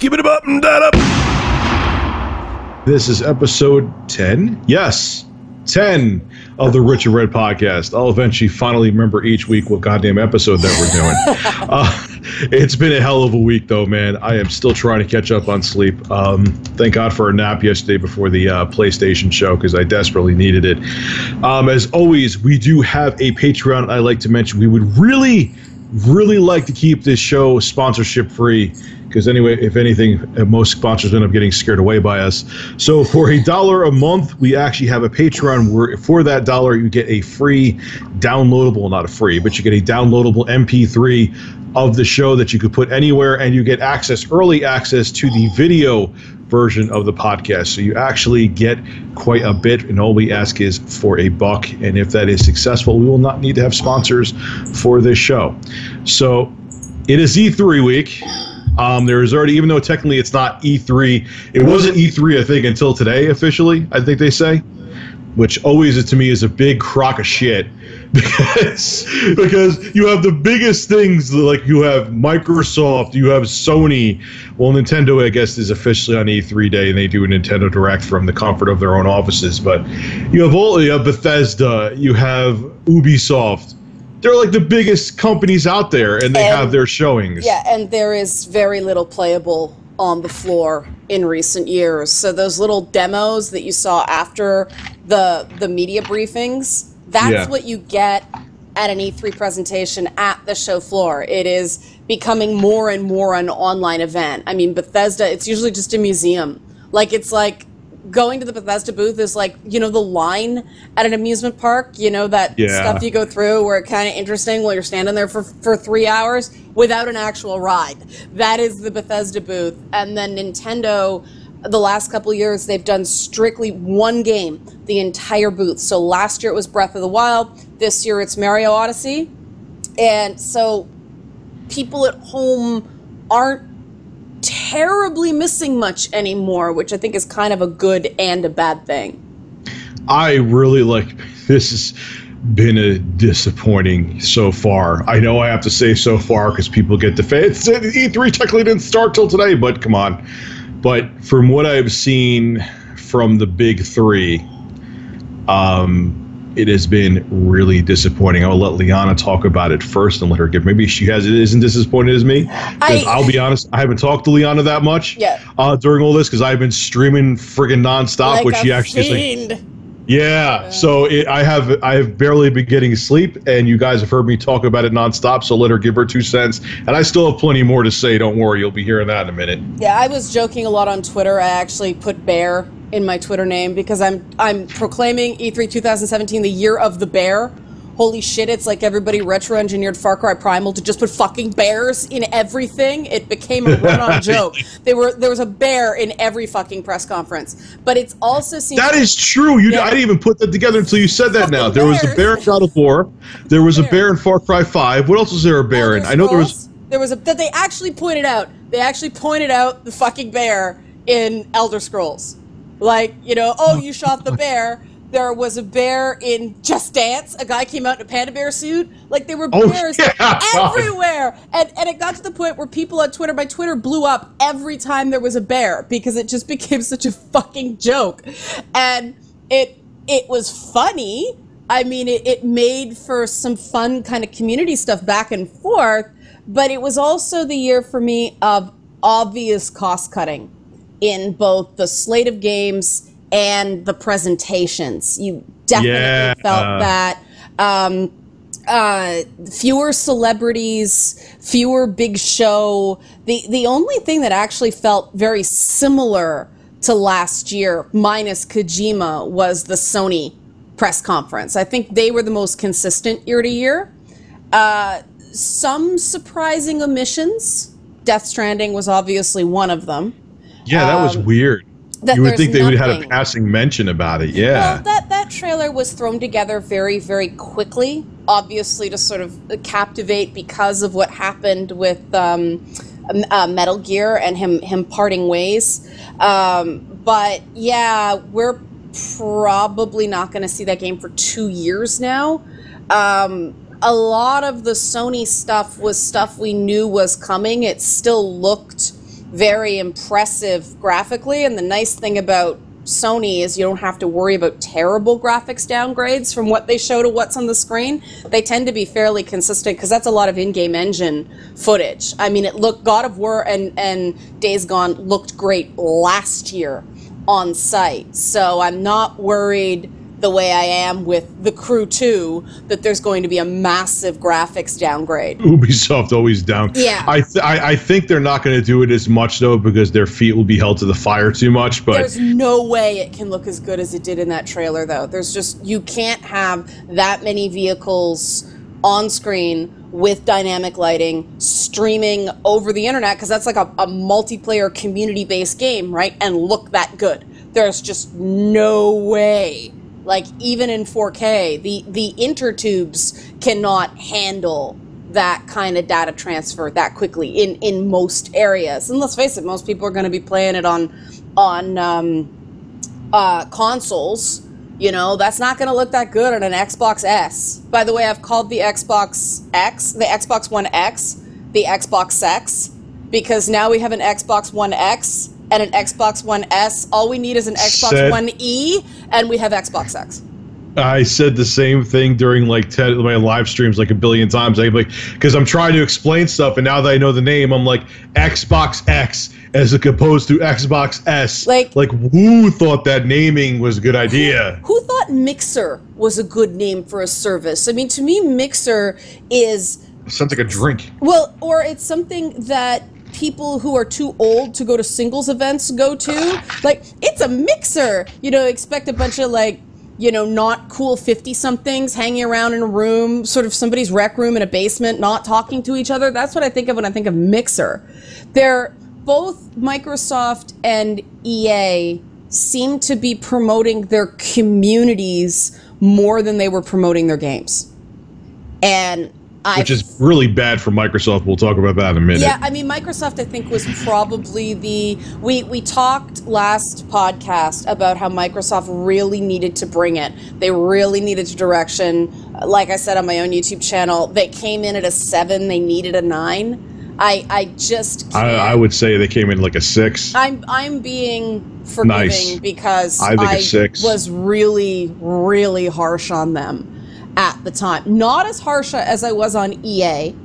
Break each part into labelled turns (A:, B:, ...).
A: Skip it up and that up. This is episode 10. Yes, 10 of the Rich and Red podcast. I'll eventually finally remember each week what goddamn episode that we're doing. It's been a hell of a week, though, man. I am still trying to catch up on sleep. Thank God for a nap yesterday before the PlayStation show, because I desperately needed it. As always, we do have a Patreon I like to mention. We would really like to keep this show sponsorship free, because anyway, if anything, most sponsors end up getting scared away by us. So for $1 a month, we actually have a Patreon where for that $1 you get a free downloadable, not a free, but you get a downloadable MP3 of the show that you could put anywhere, and you get early access to the video version of the podcast. So you actually get quite a bit, and all we ask is for $1. And if that is successful, we will not need to have sponsors for this show. So it is E3 week. There is already, even though technically it's not E3, it wasn't E3, I think, until today officially, I think they say, which always to me is a big crock of shit, because you have the biggest things, like you have Microsoft, you have Sony. Well, Nintendo, I guess, is officially on E3 day, and they do a Nintendo Direct from the comfort of their own offices. But you have Bethesda, you have Ubisoft. They're like the biggest companies out there, and they have their showings. Yeah, and there is very little playable on the floor in recent years. So those little demos that you saw after the media briefings, that's what you get at an E3 presentation at the show floor. It is becoming more and more an online event. I mean, Bethesda, it's usually just a museum. Like, it's like going to the Bethesda booth is like, you know, the line at an amusement park, you know, that stuff you go through where it's kind of interesting while you're standing there for 3 hours without an actual ride. That is the Bethesda booth. And then Nintendo, the last couple of years, they've done strictly one game, the entire booth. So last year it was Breath of the Wild. This year it's Mario Odyssey. And so people at home aren't terribly missing much anymore, which I think is kind of a good and a bad thing. I really like this. Has been a disappointing so far. I know I have to say so far because people get defensive. E3 technically didn't start till today, but come on. But from what I've seen from the big three, it has been really disappointing. I'll let Liana talk about it first and let her give. Maybe she isn't disappointed as me. Because I'll be honest, I haven't talked to Liana that much during all this, because I've been streaming friggin' nonstop, like which she actually is like. Yeah, so I have barely been getting sleep, and you guys have heard me talk about it nonstop. So let her give her 2 cents, and I still have plenty more to say. Don't worry, you'll be hearing that in a minute. Yeah, I was joking a lot on Twitter. I actually put bear in my Twitter name because I'm proclaiming E3 2017 the year of the bear. Holy shit, it's like everybody retro-engineered Far Cry Primal to just put fucking bears in everything. It became a run-on joke. There was a bear in every fucking press conference. But it's also seems that is true. I didn't even put that together until you said that now. There was a bear in God of War. There was a bear in Far Cry 5. What else was there a bear in? I know there was that they actually pointed out. They actually pointed out the fucking bear in Elder Scrolls. Like, you know, oh, you shot the bear. There was a bear in Just Dance. A guy came out in a panda bear suit. Like, there were bears everywhere. And it got to the point where people on Twitter, my Twitter blew up every time there was a bear, because it just became such a fucking joke. And it was funny. I mean, it made for some fun kind of community stuff back and forth. But it was also the year for me of obvious cost cutting in both the slate of games and the presentations. You definitely felt that. Fewer celebrities, fewer big show. The only thing that actually felt very similar to last year, minus Kojima, was the Sony press conference. I think they were the most consistent year to year. Some surprising omissions. Death Stranding was obviously one of them. Yeah, that was weird. You would think they would have had a passing mention about it, Well, that trailer was thrown together very, very quickly, obviously to sort of captivate because of what happened with Metal Gear and him parting ways. But yeah, we're probably not going to see that game for 2 years now. A lot of the Sony stuff was stuff we knew was coming. It still looked
B: very impressive graphically, and the nice thing about Sony is you don't have to worry about terrible graphics downgrades from what they show to what's on the screen. They tend to be fairly consistent because that's a lot of in-game engine footage. I mean, God of War and Days Gone looked great last year on site, so I'm not worried the way I am with The Crew 2 that there's going to be a massive graphics downgrade.
A: Ubisoft always down.
B: Yeah.
A: I think they're not going to do it as much, though, because their feet will be held to the fire too much. But
B: there's no way it can look as good as it did in that trailer, though. There's just, you can't have that many vehicles on screen with dynamic lighting streaming over the internet, because that's like a multiplayer community-based game, right? And look that good. There's just no way. Like, even in 4K, the intertubes cannot handle that kind of data transfer that quickly in most areas. And let's face it, most people are going to be playing it on consoles. You know, that's not going to look that good on an Xbox S. By the way, I've called the Xbox X, the Xbox One X, the Xbox X, because now we have an Xbox One X and an Xbox One S. All we need is an Xbox One E, and we have Xbox X.
A: I said the same thing during like my live streams like a billion times. Because I'm trying to explain stuff, and now that I know the name, I'm like Xbox X as opposed to Xbox S. Like who thought that naming was a good idea?
B: Who thought Mixer was a good name for a service? I mean, to me, Mixer is...
A: Sounds like a drink.
B: Well, or it's something that people who are too old to go to singles events go to. Like, it's a mixer. You know, expect a bunch of, like, you know, not cool 50-somethings hanging around in a room, sort of somebody's rec room in a basement, not talking to each other. That's what I think of when I think of Mixer. They're both Microsoft and EA seem to be promoting their communities more than they were promoting their games. And which is
A: really bad for Microsoft. We'll talk about that in a minute.
B: Yeah, I mean, Microsoft, I think, was probably the... We talked last podcast about how Microsoft really needed to bring it. They really needed to direction. Like I said on my own YouTube channel, they came in at a 7. They needed a 9. I just can't.
A: I would say they came in like a 6.
B: I'm being forgiving because
A: I think a 6.
B: Was really, really harsh on them at the time. Not as harsh as I was on EA.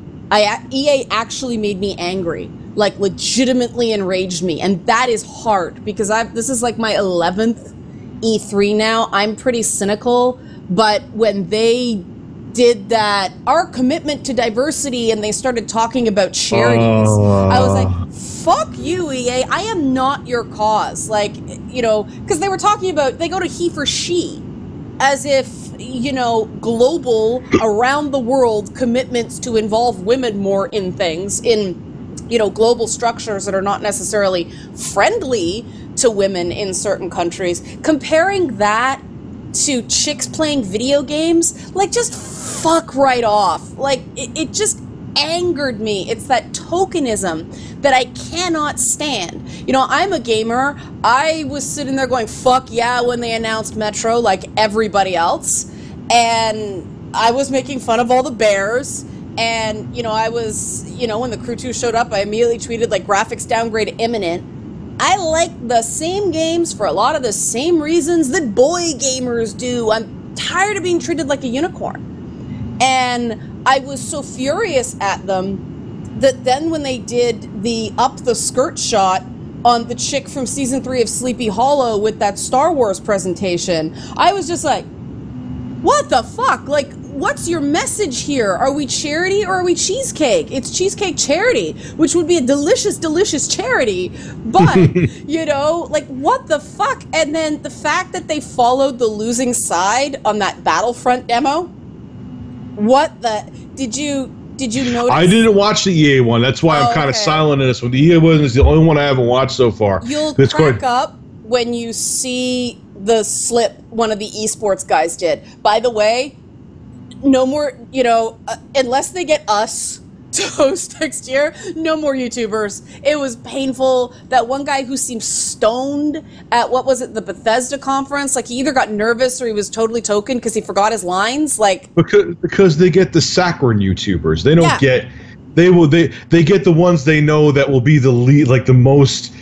B: EA actually made me angry, like legitimately enraged me, and that is hard because this is like my 11th E3 now. I'm pretty cynical, but when they did that, our commitment to diversity, and they started talking about charities, I was like, fuck you, EA. I am not your cause. Like, you know, because they were talking about, they go to he for she, as if, you know, global, around the world commitments to involve women more in things, in, you know, global structures that are not necessarily friendly to women in certain countries. Comparing that to chicks playing video games, like, just fuck right off. Like, it just angered me. It's that tokenism that I cannot stand. You know, I'm a gamer. I was sitting there going, fuck yeah, when they announced Metro, like everybody else. And I was making fun of all the bears. And, you know, I was, you know, when the Crew 2 showed up, I immediately tweeted, like, graphics downgrade imminent. I like the same games for a lot of the same reasons that boy gamers do. I'm tired of being treated like a unicorn. And I was so furious at them that then when they did the up the skirt shot on the chick from season 3 of Sleepy Hollow with that Star Wars presentation, I was just like, what the fuck? Like, what's your message here? Are we charity or are we cheesecake? It's cheesecake charity, which would be a delicious, delicious charity. But, you know, like, what the fuck? And then the fact that they followed the losing side on that Battlefront demo. What the... Did you notice? I
A: didn't watch the EA one. That's why I'm kind of silent in this one. The EA one is the only one I haven't watched so far.
B: You'll crack up when you see the slip one of the esports guys did. By the way, no more, you know, unless they get us to host next year, no more YouTubers. It was painful. That one guy who seemed stoned at, what was it, the Bethesda conference, like he either got nervous or he was totally token because he forgot his lines. Like,
A: because they get the saccharine YouTubers. They don't get They get the ones they know that will be the lead, like the most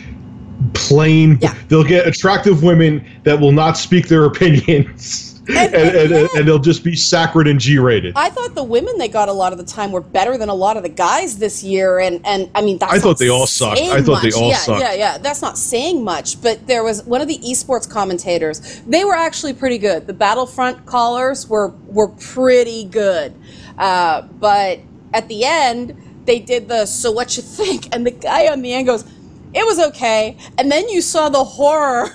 A: plain.
B: Yeah.
A: They'll get attractive women that will not speak their opinions. And they'll just be saccharine and G-rated.
B: I thought the women they got a lot of the time were better than a lot of the guys this year, and I mean that's
A: I thought they all sucked. I thought they all sucked.
B: Yeah. That's not saying much, but there was one of the esports commentators. They were actually pretty good. The Battlefront callers were pretty good, but at the end they did the "so what you think," and the guy on the end goes, "It was okay," and then you saw the horror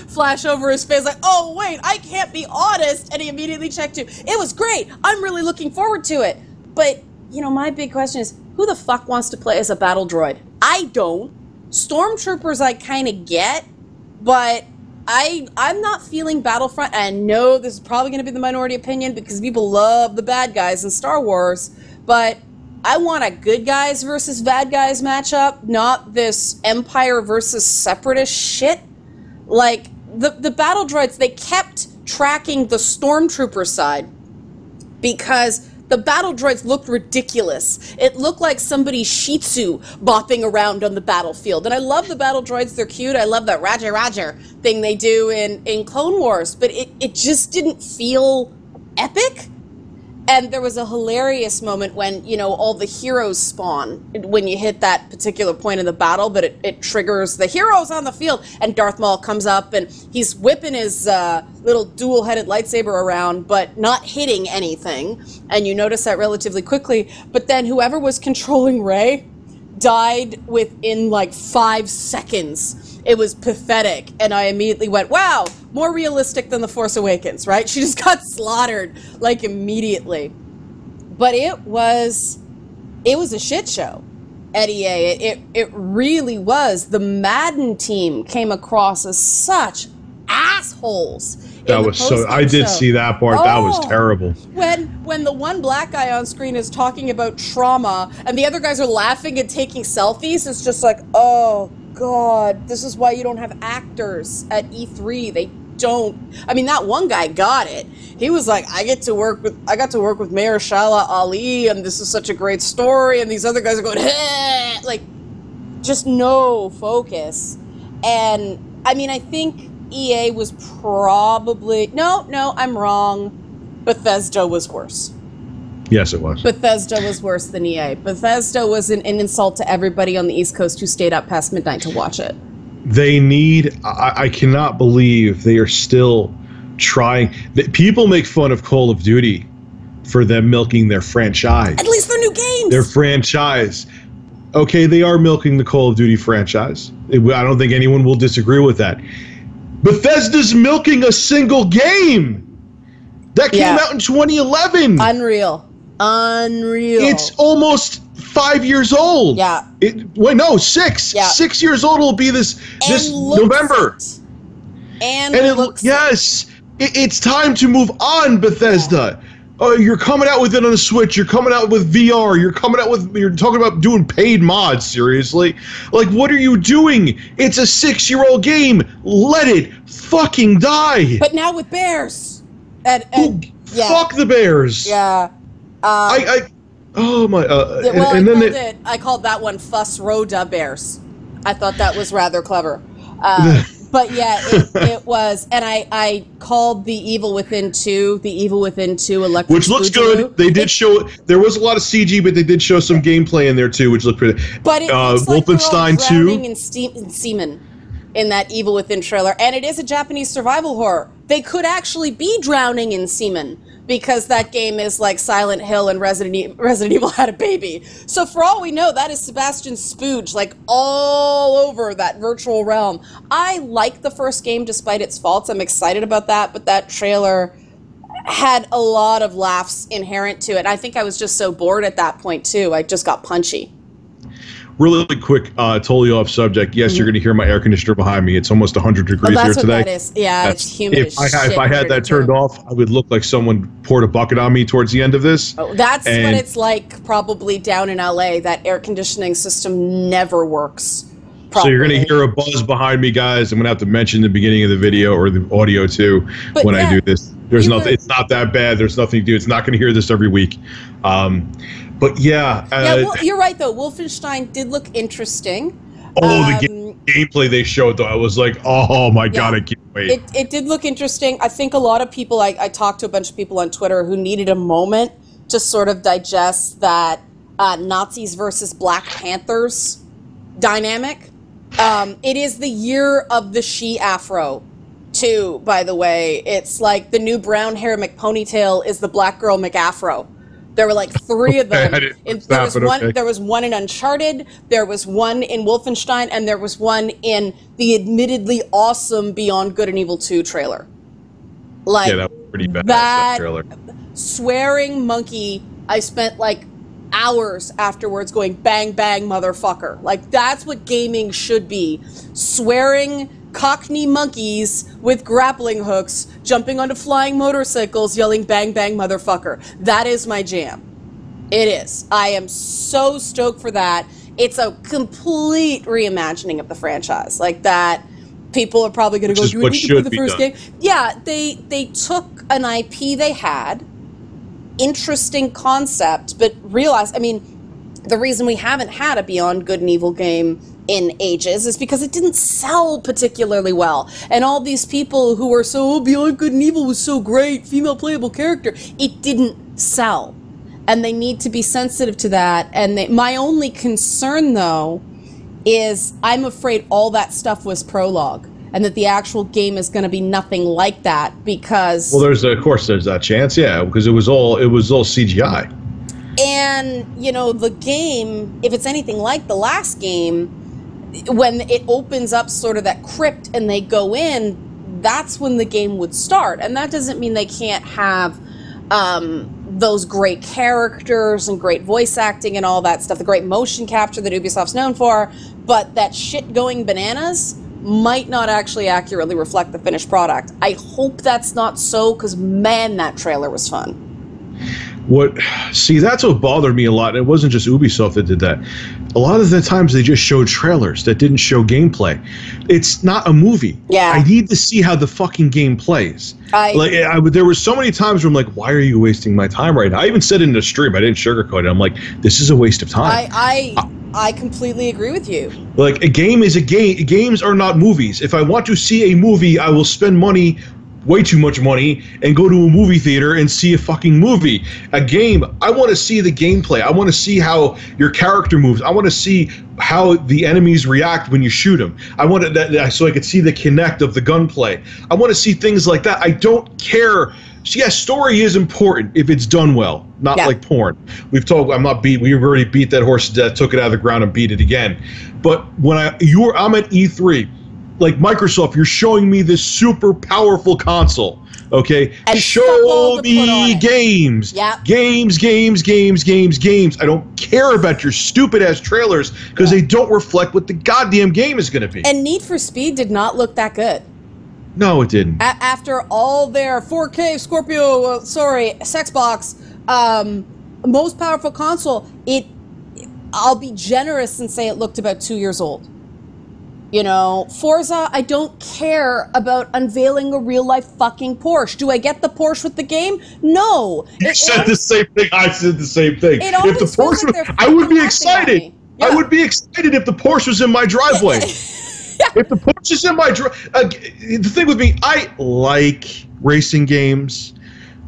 B: flash over his face like, oh wait, I can't be honest, and he immediately checked you. It was great. I'm really looking forward to it. But, you know, my big question is, who the fuck wants to play as a battle droid? I don't. Stormtroopers I kind of get, but I'm not feeling Battlefront. I know this is probably going to be the minority opinion because people love the bad guys in Star Wars, but I want a good guys versus bad guys matchup, not this Empire versus Separatist shit. Like, the battle droids, they kept tracking the Stormtrooper side because the battle droids looked ridiculous. It looked like somebody's Shih Tzu bopping around on the battlefield. And I love the battle droids, they're cute. I love that Roger Roger thing they do in Clone Wars, but it just didn't feel epic. And there was a hilarious moment when, you know, all the heroes spawn when you hit that particular point in the battle, but it triggers the heroes on the field, and Darth Maul comes up and he's whipping his little dual-headed lightsaber around, but not hitting anything. And you notice that relatively quickly. But then whoever was controlling Rey died within like 5 seconds. It was pathetic, and I immediately went, wow, more realistic than The Force Awakens, right? She just got slaughtered, like, immediately. But it was a shit show at EA. It really was. The Madden team came across as such assholes.
A: That was so. I did see that part. That was terrible.
B: When the one black guy on screen is talking about trauma, and the other guys are laughing and taking selfies, it's just like, oh God, this is why you don't have actors at E3. They don't. I mean, that one guy got it. He was like, I got to work with Mahershala Ali, and this is such a great story. And these other guys are going, hey! Like, just no focus. And I mean, I think EA was probably no, I'm wrong. Bethesda was worse.
A: Yes, it was.
B: Bethesda was worse than EA. Bethesda was an insult to everybody on the East Coast who stayed up past midnight to watch it.
A: They need... I cannot believe they are still trying... People make fun of Call of Duty for them milking their franchise.
B: At least they're new games.
A: Their franchise. Okay, they are milking the Call of Duty franchise. I don't think anyone will disagree with that. Bethesda's milking a single game that came out in 2011.
B: Unreal.
A: It's almost 5 years old.
B: Yeah.
A: Wait, no, 6. Yeah. 6 years old. It'll be this November. Yes, it's time to move on, Bethesda. You're coming out with it on the Switch. You're coming out with VR. You're talking about doing paid mods. Seriously, like, what are you doing? It's a 6-year-old game. Let it fucking die.
B: But now with bears.
A: Fuck the bears.
B: Yeah.
A: Oh my.
B: I called that one Fuss Roda Bears. I thought that was rather clever. But yeah, it was, and I called the Evil Within 2, Electric,
A: which looks good. They did show, there was a lot of CG, but they did show some gameplay in there too, which looked pretty.
B: But it looks like
A: Wolfenstein 2
B: drowning in semen in that Evil Within trailer, and it is a Japanese survival horror. They could actually be drowning in semen, because that game is like Silent Hill and Resident Evil had a baby. So for all we know, that is Sebastian Spooge, like, all over that virtual realm. I like the first game despite its faults. I'm excited about that, but that trailer had a lot of laughs inherent to it. I think I was just so bored at that point, too. I just got punchy.
A: Really quick, totally off subject. Yes, you're going to hear my air conditioner behind me. It's almost 100 degrees here today.
B: That is. Yeah, it's humid
A: if I had that turned off, I would look like someone poured a bucket on me towards the end of this.
B: Oh, that's what it's like probably down in LA. That air conditioning system never works properly.
A: So you're going to hear a buzz behind me, guys. I'm going to have to mention the beginning of the video or the audio too when I do this. There's nothing. It's not that bad. There's nothing to do. It's not going to hear this every week. But yeah.
B: Well, you're right, though. Wolfenstein did look interesting.
A: The gameplay they showed, though, I was like, oh my God, I can't wait.
B: It did look interesting. I think a lot of people, I talked to a bunch of people on Twitter who needed a moment to sort of digest that Nazis versus Black Panthers dynamic. It is the year of the she-afro, too, by the way. It's like the new brown hair McPonytail is the black girl McAfro. There were like 3 of them. There was one in Uncharted, there was one in Wolfenstein, and there was one in the admittedly awesome Beyond Good and Evil 2 trailer. Like,
A: yeah, that was pretty bad, that trailer.
B: Swearing monkey, I spent like hours afterwards going, bang, bang, motherfucker. Like, that's what gaming should be. Swearing Cockney monkeys with grappling hooks jumping onto flying motorcycles yelling bang bang motherfucker. That is my jam. It is. I am so stoked for that. It's a complete reimagining of the franchise. Like that, people are probably going to go, do we need to play the first game? Yeah, they took an IP they had, interesting concept, but realized, I mean, the reason we haven't had a Beyond Good and Evil game in ages is because it didn't sell particularly well. And all these people who were so, Beyond Good and Evil was so great, female playable character, it didn't sell. And they need to be sensitive to that. And my only concern, though, is I'm afraid all that stuff was prologue and that the actual game is going to be nothing like that because... Well,
A: there's that chance, yeah, because it was all CGI.
B: And, you know, the game, if it's anything like the last game, when it opens up sort of that crypt and they go in, that's when the game would start. And that doesn't mean they can't have those great characters and great voice acting and all that stuff, the great motion capture that Ubisoft's known for, but that shit going bananas might not actually accurately reflect the finished product. I hope that's not so, because man, that trailer was fun.
A: That's what bothered me a lot. It wasn't just Ubisoft that did that. A lot of the times they just showed trailers that didn't show gameplay. It's not a movie.
B: Yeah.
A: I need to see how the fucking game plays. There were so many times where I'm like, why are you wasting my time right now? I even said it in the stream. I didn't sugarcoat it. I'm like, this is a waste of time.
B: I completely agree with you.
A: Like, a game is a game. Games are not movies. If I want to see a movie, I will spend money, way too much money, and go to a movie theater and see a fucking movie. A game, I want to see the gameplay. I want to see how your character moves. I want to see how the enemies react when you shoot them. I want that so I could see the connect of the gunplay. I want to see things like that. I don't care. Yes, story is important if it's done well, not like porn. We've already beat that horse to death, took it out of the ground and beat it again. But when I'm at E3, like Microsoft, you're showing me this super powerful console, okay? And show me games.
B: Yep.
A: Games. I don't care about your stupid-ass trailers because they don't reflect what the goddamn game is going to be.
B: And Need for Speed did not look that good.
A: No, it didn't.
B: After all their 4K Sexbox, most powerful console, I'll be generous and say it looked about 2 years old. You know, Forza, I don't care about unveiling a real-life fucking Porsche. Do I get the Porsche with the game? No.
A: You said the same thing. I said the same thing.
B: If the Porsche,
A: I would be excited. Yeah. I would be excited if the Porsche was in my driveway. If the Porsche is in my driveway. The thing with me, I like racing games,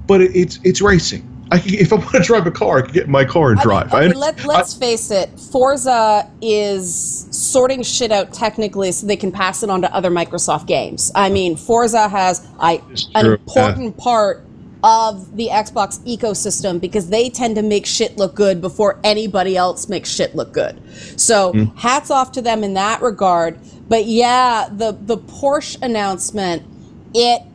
A: but it's racing. If I want to drive a car, I can get in my car and drive.
B: Let's face it. Forza is sorting shit out technically so they can pass it on to other Microsoft games. I mean, Forza has an important part of the Xbox ecosystem because they tend to make shit look good before anybody else makes shit look good. So hats off to them in that regard. But yeah, the Porsche announcement, the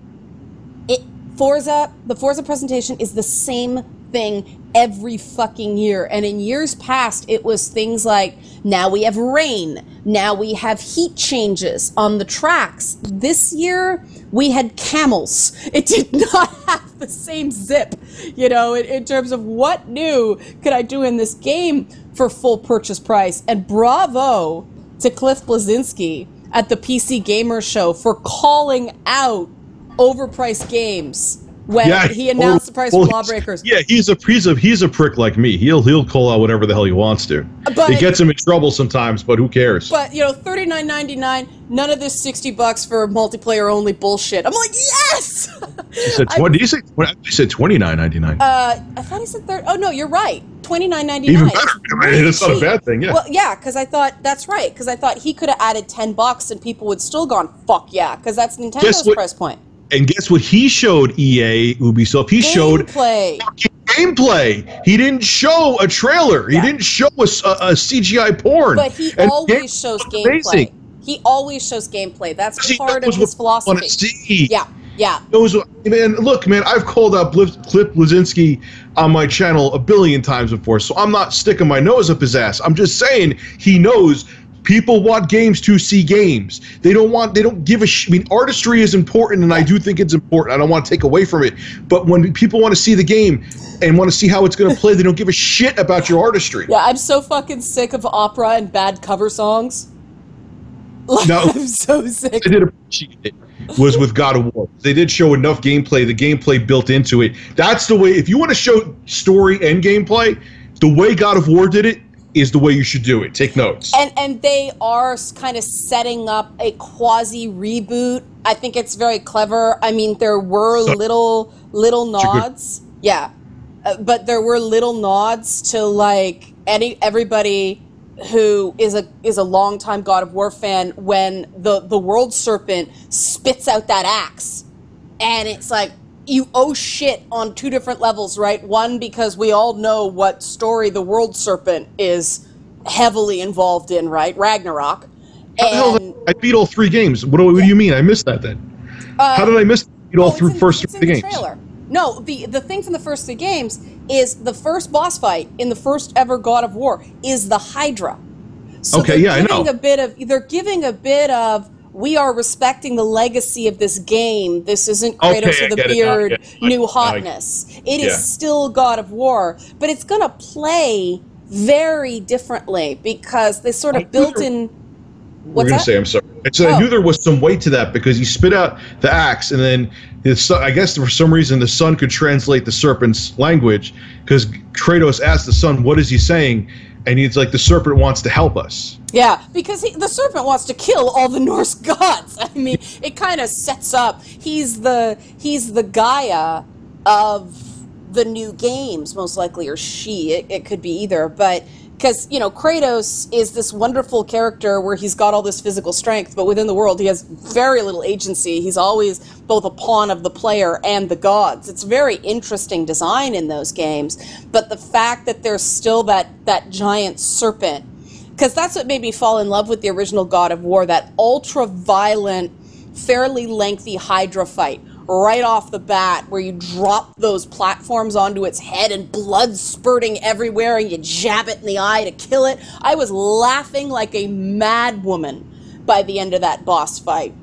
B: Forza presentation is the same thing every fucking year. And in years past, it was things like, now we have rain, now we have heat changes on the tracks. This year, we had camels. It did not have the same zip, you know, in terms of what new could I do in this game for full purchase price. And bravo to Cliff Bleszinski at the PC Gamer Show for calling out overpriced games when he announced the price for Lawbreakers.
A: Yeah, he's a prick like me. He'll call out whatever the hell he wants to. But it gets him in trouble sometimes, but who cares?
B: But $39.99, none of this $60 for multiplayer only bullshit. I'm like, yes.
A: He said did you say $29.99?
B: I thought he said $30. Oh no, you're right. $29.99.
A: Even better. I mean, it's not a bad thing. Yeah.
B: Well, yeah, because I thought that's right. Because I thought he could have added $10 and people would still gone fuck yeah, because that's Nintendo's price point.
A: And guess what? He showed EA, Ubisoft. He showed gameplay. He didn't show a trailer. Yeah. He didn't show us a CGI porn.
B: But he always shows gameplay. Amazing. He always shows gameplay. That's part of his philosophy.
A: Want to see.
B: Yeah. Yeah.
A: Man, look, man, I've called out Cliff Bleszinski on my channel a billion times before, so I'm not sticking my nose up his ass. I'm just saying he knows. People want games to see games. They don't give a shit. I mean, artistry is important, and I do think it's important. I don't want to take away from it. But when people want to see the game and want to see how it's going to play, they don't give a shit about your artistry.
B: Yeah, I'm so fucking sick of opera and bad cover songs.
A: No,
B: I'm so sick.
A: I did appreciate it. Was with God of War. They did show enough gameplay, the gameplay built into it. That's the way, if you want to show story and gameplay, the way God of War did it is the way you should do it. Take notes.
B: And they are kind of setting up a quasi reboot. I think it's very clever. I mean, there were little nods. Yeah. But there were little nods to like everybody who is a longtime God of War fan when the World Serpent spits out that axe. And it's like, you owe shit on two different levels, right? One, because we all know what story the World Serpent is heavily involved in, right? Ragnarok. And
A: I beat all 3 games. What do you mean? I missed that then. How did I miss the first 3 games?
B: Trailer. No, the thing from the first 3 games is the first boss fight in the first ever God of War is the Hydra. So
A: okay, yeah, I know.
B: They're giving a bit of, we are respecting the legacy of this game. This isn't Kratos with a beard, new hotness. It is still God of War, but it's going to play very differently because they sort of built in...
A: What's that? I'm sorry. I knew there was some weight to that because he spit out the axe, and then I guess for some reason the son could translate the serpent's language because Kratos asked the son, what is he saying? And he's like, the serpent wants to help us.
B: Yeah, because the serpent wants to kill all the Norse gods. I mean, it kind of sets up. He's the Gaia of the new games, most likely, or she. It could be either, but because Kratos is this wonderful character where he's got all this physical strength, but within the world he has very little agency. He's always both a pawn of the player and the gods. It's very interesting design in those games, but the fact that there's still that giant serpent, because that's what made me fall in love with the original God of War, that ultra-violent, fairly lengthy Hydra fight right off the bat where you drop those platforms onto its head and blood spurting everywhere and you jab it in the eye to kill it. I was laughing like a mad woman by the end of that boss fight.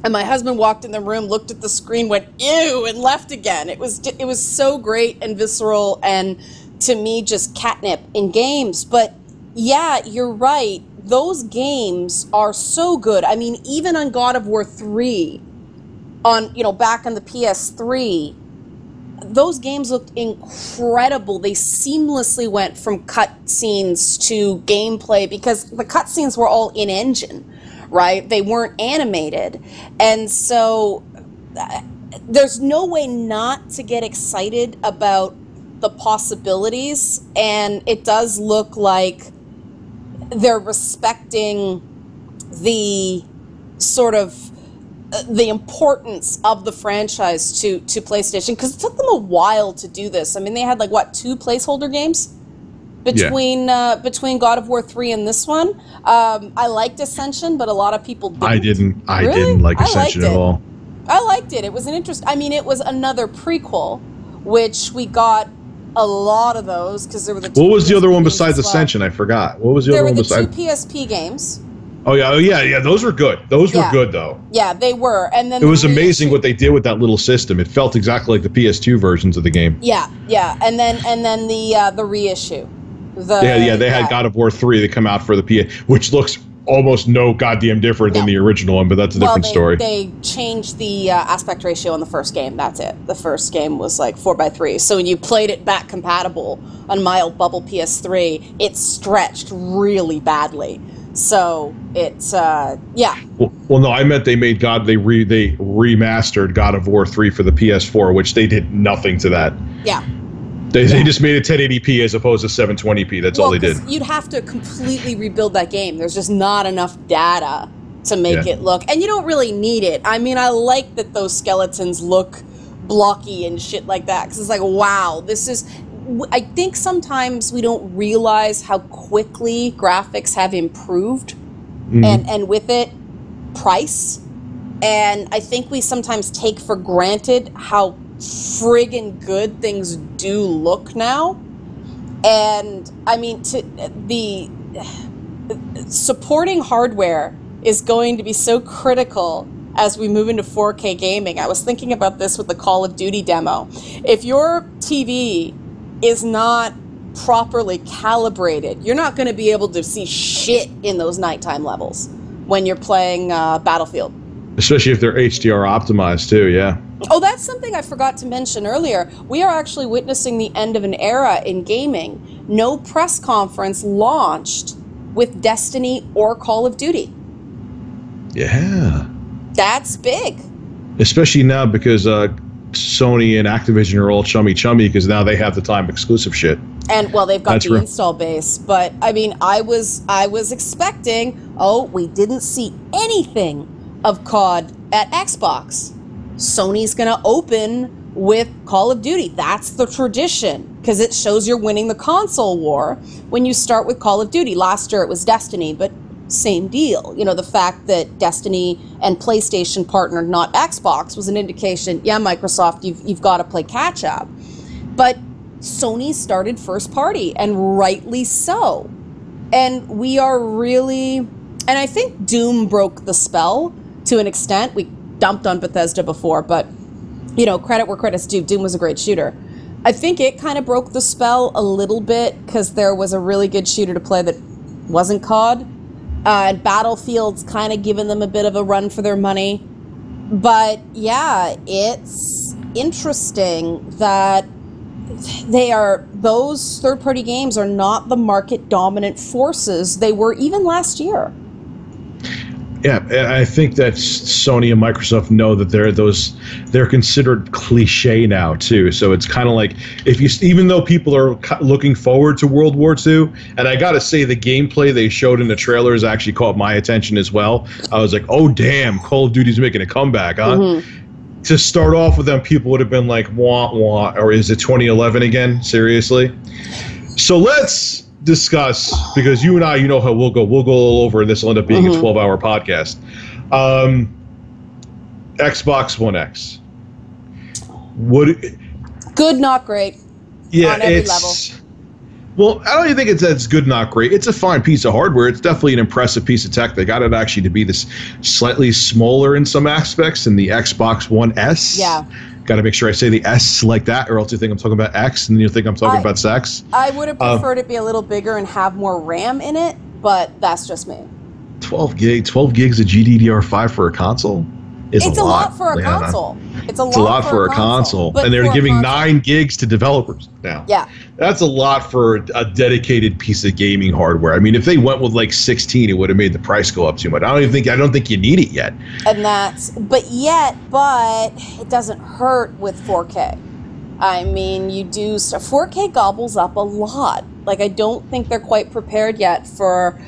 B: And my husband walked in the room, looked at the screen, went, ew, and left again. It was so great and visceral and, to me, just catnip in games. But, yeah, you're right. Those games are so good. I mean, even on God of War 3, back on the PS3, those games looked incredible. They seamlessly went from cutscenes to gameplay because the cutscenes were all in-engine, right? They weren't animated. And so there's no way not to get excited about the possibilities, and it does look like they're respecting the sort of the importance of the franchise to PlayStation, because it took them a while to do this. I mean, they had 2 placeholder games between God of War 3 and this one. I liked Ascension, but a lot of people didn't.
A: I didn't like Ascension at all.
B: I liked it. It was an interest. I mean, it was another prequel, which we got a lot of those because there were the two.
A: What was the other one besides Ascension? I forgot. What was the other one besides?
B: There were the 2 PSP games.
A: Oh yeah. Those were good. Those were good though.
B: Yeah, they were. And then
A: it was amazing what they did with that little system. It felt exactly like the PS2 versions of the game.
B: Yeah. And then the reissue.
A: They had God of War 3 that come out for the PS, which looks almost no goddamn different than the original one, but that's a different story.
B: They changed the aspect ratio on the first game. That's it. The first game was like 4:3. So when you played it back compatible on my old bubble PS3, it stretched really badly. So it's
A: Well, no, I meant they made they remastered God of War 3 for the PS4, which they did nothing to that.
B: Yeah.
A: They just made it 1080p as opposed to 720p. That's all they did.
B: You'd have to completely rebuild that game. There's just not enough data to make it look. And you don't really need it. I mean, I like that those skeletons look blocky and shit like that. Because it's like, wow, this is... I think sometimes we don't realize how quickly graphics have improved. And with it, price. And I think we sometimes take for granted how friggin' good things do look now. And I mean, the supporting hardware is going to be so critical as we move into 4K gaming. I was thinking about this with the Call of Duty demo. If your TV is not properly calibrated, you're not going to be able to see shit in those nighttime levels when you're playing Battlefield.
A: Especially if they're HDR optimized too, yeah.
B: Oh, that's something I forgot to mention earlier. We are actually witnessing the end of an era in gaming. No press conference launched with Destiny or Call of Duty.
A: Yeah.
B: That's big.
A: Especially now because Sony and Activision are all chummy because now they have the time exclusive shit.
B: And well, they've got the install base, but I mean, I was expecting, we didn't see anything of COD at Xbox. Sony's going to open with Call of Duty. That's the tradition, because it shows you're winning the console war when you start with Call of Duty. Last year it was Destiny, but same deal. You know, the fact that Destiny and PlayStation partnered, not Xbox, was an indication, Microsoft, you've got to play catch up. But Sony started first party, and rightly so. And we are really, and I think Doom broke the spell to an extent. We dumped on Bethesda before, but, you know, credit where credit's due. Doom was a great shooter. I think it kind of broke the spell a little bit because there was a really good shooter to play that wasn't COD. And Battlefield's kind of given them a bit of a run for their money. But yeah, it's interesting that those third-party games are not the market-dominant forces they were even last year.
A: Yeah, and I think that Sony and Microsoft know that they're considered cliche now too. So it's kind of like even though people are looking forward to World War II, and I gotta say the gameplay they showed in the trailers actually caught my attention as well. I was like, oh damn, Call of Duty's making a comeback, huh? Mm-hmm. To start off with them, people would have been like, wah wah, or is it 2011 again? Seriously? So let's discuss, because you and I, you know how we'll go all over, and this will end up being a 12-hour podcast. Xbox One X.
B: Good, not great.
A: Yeah,
B: on every level.
A: Well, I don't even think it's good, not great. It's a fine piece of hardware. It's definitely an impressive piece of tech. They got it actually to be this slightly smaller in some aspects than the Xbox One S.
B: Yeah.
A: Got to make sure I say the S like that, or else you think I'm talking about X, and you think I'm talking about sex.
B: I would have preferred it be a little bigger and have more RAM in it, but that's just me.
A: 12 gigs of GDDR5 for a console?
B: It's a lot for a console. It's a lot for a console.
A: And they're giving 9 gigs to developers now.
B: Yeah. That's
A: a lot for a dedicated piece of gaming hardware. I mean, if they went with like 16, it would have made the price go up too much. I don't think you need it yet.
B: And but it doesn't hurt with 4K. I mean, 4K gobbles up a lot. Like, I don't think they're quite prepared yet for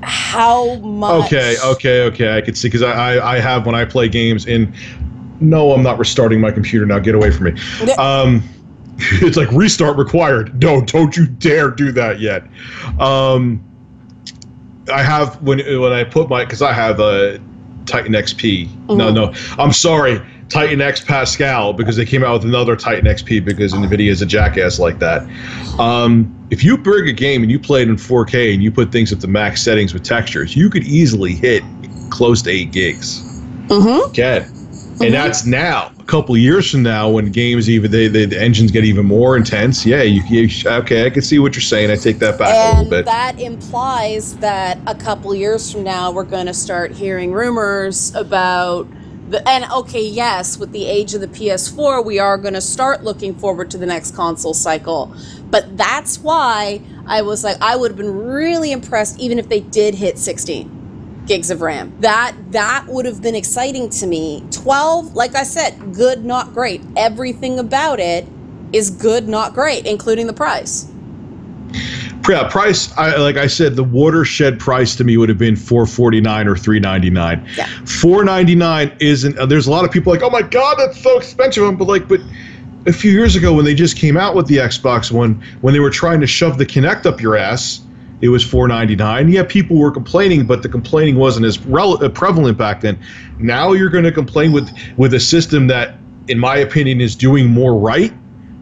B: how much.
A: Okay. I could see, because I have, when I play games in. No, I'm not restarting my computer now. Get away from me. It's like restart required. No, don't you dare do that yet. I have when I put because I have a Titan XP. Mm-hmm. No, I'm sorry, Titan X Pascal, because they came out with another Titan XP because NVIDIA is a jackass like that. If you bring a game and you play it in 4K and you put things up to max settings with textures, you could easily hit close to 8 gigs. Mm-hmm. Okay. And that's now. A couple of years from now, when games the engines get even more intense, okay, I can see what you're saying. I take that back a little bit.
B: And that implies that a couple years from now, we're going to start hearing rumors about yes, with the age of the PS4, we are going to start looking forward to the next console cycle. But that's why I was like, I would have been really impressed even if they did hit 16 gigs of RAM. That would have been exciting to me. 12, like I said, good, not great. Everything about it is good, not great, including the price.
A: Yeah, price. Like I said, the watershed price to me would have been $449 or $399.
B: Yeah.
A: $499 isn't. There's a lot of people like, oh my god, that's so expensive. But a few years ago when they just came out with the Xbox One, when they were trying to shove the Kinect up your ass, it was $499. Yeah, people were complaining, but the complaining wasn't as prevalent back then. Now you're going to complain with a system that, in my opinion, is doing more right.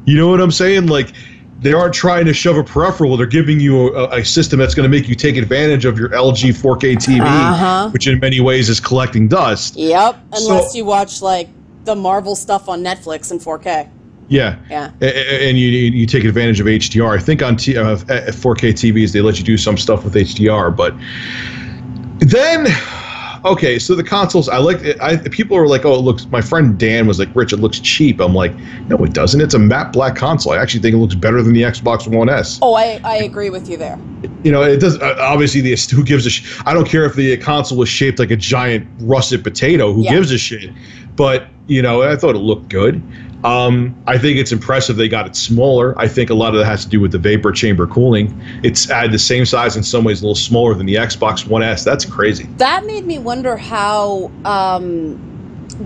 A: You know what I'm saying? Like, they aren't trying to shove a peripheral. They're giving you a system that's going to make you take advantage of your LG 4K TV, which in many ways is collecting dust.
B: Yep, unless you watch, like, the Marvel stuff on Netflix in 4K.
A: Yeah. And you take advantage of HDR. I think on 4K TVs they let you do some stuff with HDR, but then okay, so the consoles, people are like, oh, it looks. My friend Dan was like, Rich, it looks cheap. I'm like, no, it doesn't. It's a matte black console. I actually think it looks better than the Xbox One S.
B: Oh, I agree with you there.
A: You know, it does. Obviously, who gives a I don't care if the console was shaped like a giant russet potato. Who gives a shit? But you know, I thought it looked good. I think it's impressive they got it smaller. I think a lot of that has to do with the vapor chamber cooling. It's at the same size, in some ways a little smaller than the Xbox One S. That's crazy.
B: That made me wonder how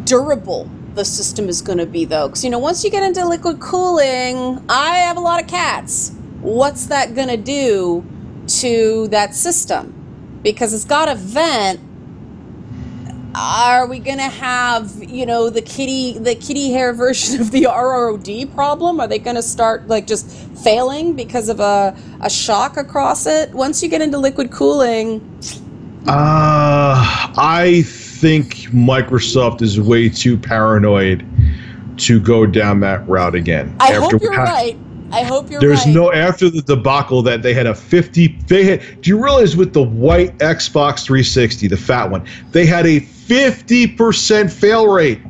B: durable the system is going to be, though. Because, you know, once you get into liquid cooling, I have a lot of cats. What's that going to do to that system? Because it's got a vent. Are we going to have, you know, the kitty hair version of the ROD problem? Are they going to start, like, just failing because of a shock across it? Once you get into liquid cooling...
A: I think Microsoft is way too paranoid to go down that route again.
B: I hope you're right.
A: There's no, after the debacle that they had do you realize with the white Xbox 360, the fat one, they had a 50% fail rate.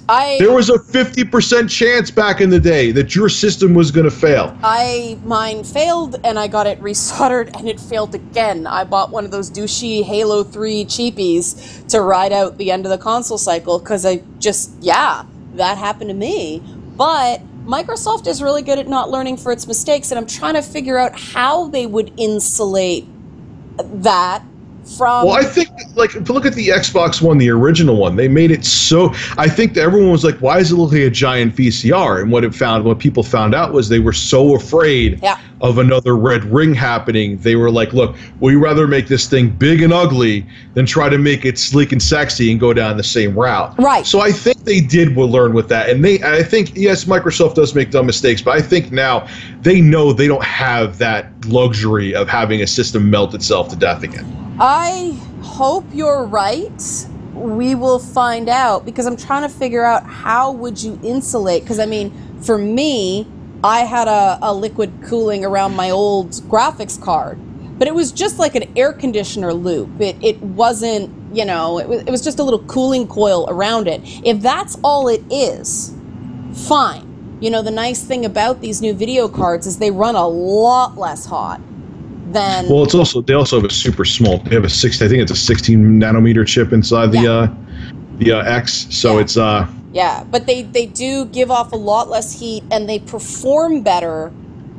A: There was a 50% chance back in the day that your system was going to fail.
B: Mine failed, and I got it resoldered, and it failed again. I bought one of those douchey Halo 3 cheapies to ride out the end of the console cycle, because that happened to me. But Microsoft is really good at not learning for its mistakes, and I'm trying to figure out how they would insulate that from... Well,
A: I think, like, if you look at the Xbox One, the original one, they made it so... I think that everyone was like, why does it look like a giant VCR? And what people found out was they were so afraid of another red ring happening. They were like, look, we'd rather make this thing big and ugly than try to make it sleek and sexy and go down the same route.
B: Right.
A: So I think they will learn with that. And I think, yes, Microsoft does make dumb mistakes, but I think now they know they don't have that luxury of having a system melt itself to death again.
B: I hope you're right. We will find out, because I'm trying to figure out how would you insulate, because I mean, for me, I had a liquid cooling around my old graphics card, but it was just like an air conditioner loop. It wasn't, you know, it was just a little cooling coil around it. If that's all it is, fine. You know, the nice thing about these new video cards is they run a lot less hot. Well, they also have a super small. They have I think it's a 16 nanometer chip inside the X. So it's yeah, but they do give off a lot less heat, and they perform better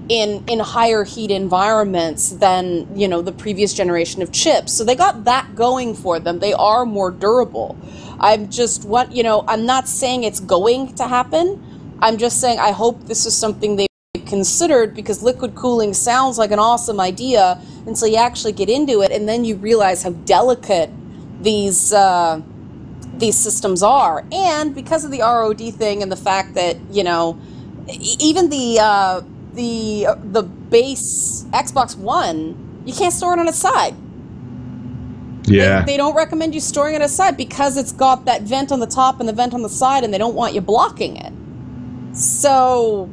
B: in higher heat environments than, you know, the previous generation of chips. So they got that going for them. They are more durable. I'm not saying it's going to happen. I'm just saying I hope this is something they considered, because liquid cooling sounds like an awesome idea until you actually get into it, and then you realize how delicate these systems are. And because of the ROD thing and the fact that, you know, even the base Xbox One, you can't store it on its side.
A: Yeah.
B: They don't recommend you storing it aside because it's got that vent on the top and the vent on the side, and they don't want you blocking it. So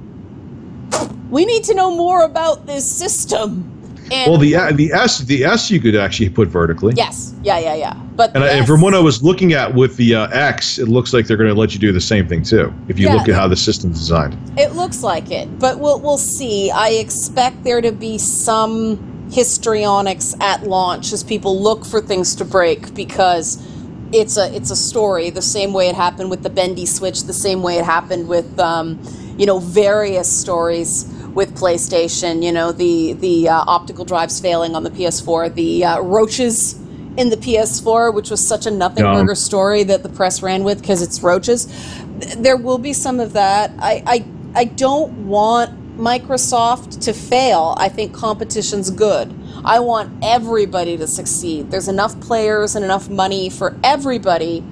B: we need to know more about this system. And
A: well, the S you could actually put vertically.
B: Yes. Yeah. But
A: and from what I was looking at with the X, it looks like they're going to let you do the same thing too. If you look at how the system's designed, it
B: looks like it. But we'll see. I expect there to be some histrionics at launch as people look for things to break, because it's a story the same way it happened with the bendy switch, the same way it happened with various stories with PlayStation. The optical drives failing on the PS4, the roaches in the PS4, which was such a nothing burger story that the press ran with because it's roaches. There will be some of that. I don't want Microsoft to fail. I think competition's good. I want everybody to succeed. There's enough players and enough money for everybody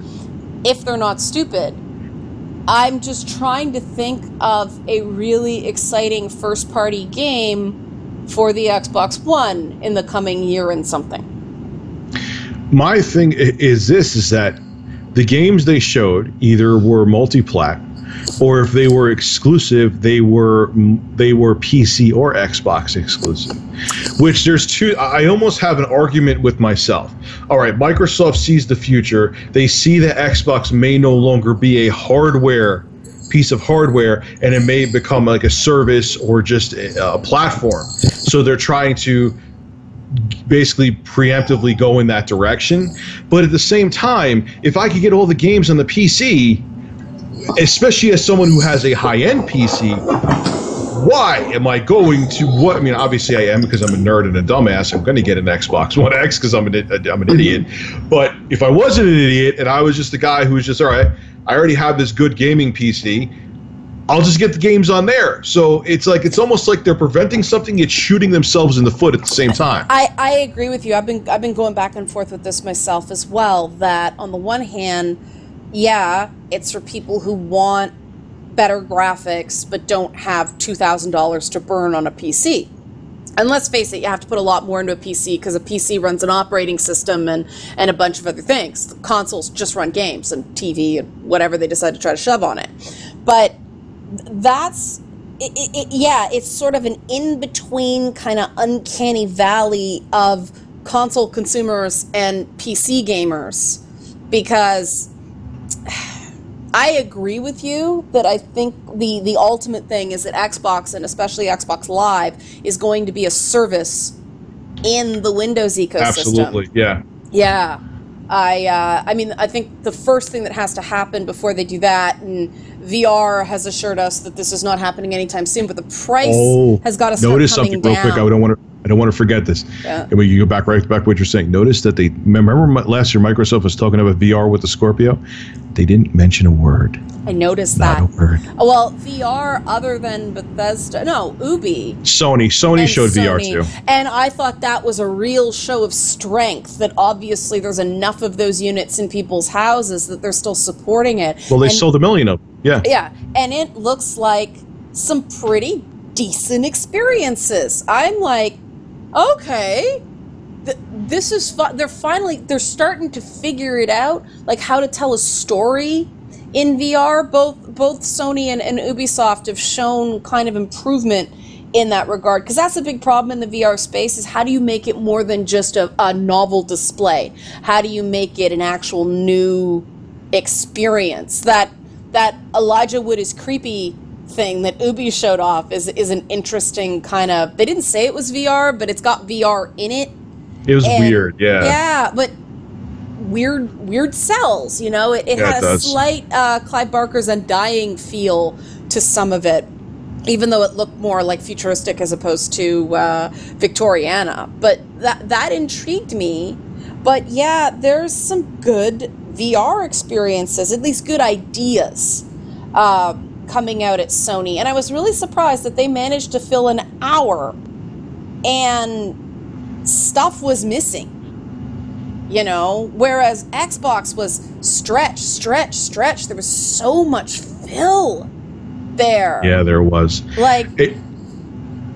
B: if they're not stupid. I'm just trying to think of a really exciting first-party game for the Xbox One in the coming year and something.
A: My thing is that the games they showed either were multi-plat, or if they were exclusive, they were PC or Xbox exclusive. Which there's two. I almost have an argument with myself. All right, Microsoft sees the future. They see that Xbox may no longer be a piece of hardware, and it may become like a service or just a platform. So they're trying to basically preemptively go in that direction. But at the same time, if I could get all the games on the PC, especially as someone who has a high-end PC, why am I going to what? I mean, obviously I am, because I'm a nerd and a dumbass. I'm going to get an Xbox One X because I'm an idiot. But if I wasn't an idiot and I was just a guy who was just, all right, I already have this good gaming PC, I'll just get the games on there. So it's almost like they're preventing something, yet shooting themselves in the foot at the same time.
B: I agree with you. I've been going back and forth with this myself as well, that on the one hand, yeah, it's for people who want better graphics but don't have $2,000 to burn on a PC. And let's face it, you have to put a lot more into a PC because a PC runs an operating system and a bunch of other things. The consoles just run games and TV and whatever they decide to try to shove on it. But it's sort of an in-between kind of uncanny valley of console consumers and PC gamers, because I agree with you that I think the ultimate thing is that Xbox, and especially Xbox Live, is going to be a service in the Windows ecosystem.
A: Absolutely, yeah.
B: Yeah. I mean, I think the first thing that has to happen before they do that, and VR has assured us that this is not happening anytime soon, but the price has got to start
A: notice
B: coming
A: something
B: down.
A: real quick. I don't want to forget this.
B: Yeah.
A: And when you go back to what you're saying, notice that they remember last year Microsoft was talking about VR with the Scorpio. They didn't mention a word.
B: I noticed
A: Not
B: that.
A: a word.
B: Well, VR other than Bethesda, no, Ubi.
A: Sony showed VR too.
B: And I thought that was a real show of strength, that obviously there's enough of those units in people's houses that they're still supporting it.
A: Well, they sold 1 million of them. Yeah.
B: Yeah, and it looks like some pretty decent experiences. I'm like, okay, this is fun. They're starting to figure it out, like how to tell a story in VR. Both Sony and Ubisoft have shown kind of improvement in that regard, because that's a big problem in the VR space, is how do you make it more than just a novel display? How do you make it an actual new experience? That Elijah Wood is creepy thing that Ubi showed off is an interesting kind of, they didn't say it was VR, but it's got VR in it.
A: It was weird, yeah.
B: Yeah, but weird cells, you know? It had a slight Clive Barker's Undying feel to some of it, even though it looked more like futuristic as opposed to Victoriana. But that intrigued me. But yeah, there's some good VR experiences, at least good ideas, coming out at Sony. And I was really surprised that they managed to fill an hour and stuff was missing. You know, whereas Xbox was stretch. There was so much fill there.
A: Yeah, there was. And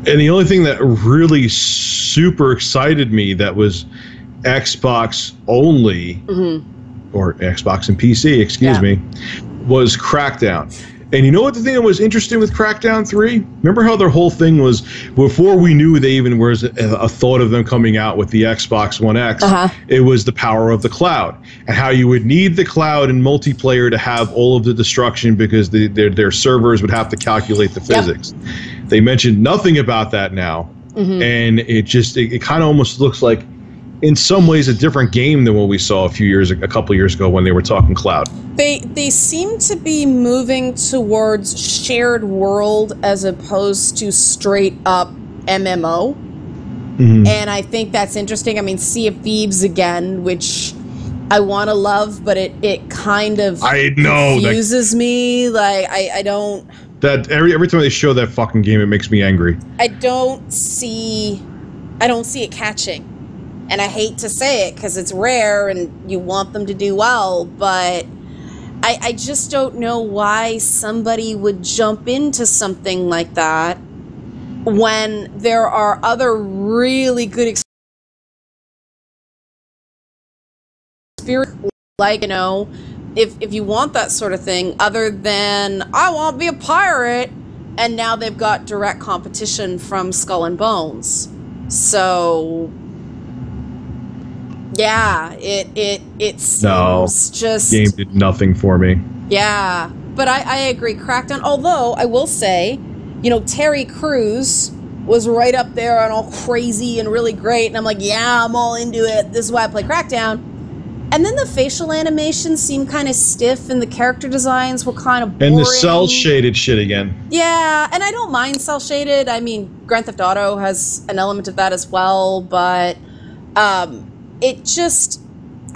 A: the only thing that really super excited me that was Xbox only, or Xbox and PC, excuse me, was Crackdown. And you know what the thing that was interesting with Crackdown 3? Remember how their whole thing was, before we knew they even was a thought of them coming out with the Xbox One X, it was the power of the cloud. And how you would need the cloud in multiplayer to have all of the destruction because their servers would have to calculate the physics. They mentioned nothing about that now. And it kind of almost looks like, in some ways, a different game than what we saw a couple years ago when they were talking cloud.
B: They seem to be moving towards shared world as opposed to straight up MMO. And I think that's interesting. I mean, Sea of Thieves again, which I want to love, but it kind of confuses me. Like, I don't...
A: That every time they show that fucking game, it makes me angry.
B: I don't see it catching. And I hate to say it because it's rare and you want them to do well, but I just don't know why somebody would jump into something like that when there are other really good experiences. Like, you know, if you want that sort of thing, other than, I want to be a pirate, and now they've got direct competition from Skull and Bones. So... yeah, it seems just...
A: game did nothing for me.
B: Yeah, but I agree, Crackdown, although I will say, you know, Terry Crews was right up there and all crazy and really great, and I'm like, yeah, I'm all into it, this is why I play Crackdown. And then the facial animations seemed kind of stiff, and the character designs were kind of boring.
A: And the cel-shaded shit again.
B: Yeah, and I don't mind cel-shaded. I mean, Grand Theft Auto has an element of that as well, but... it just,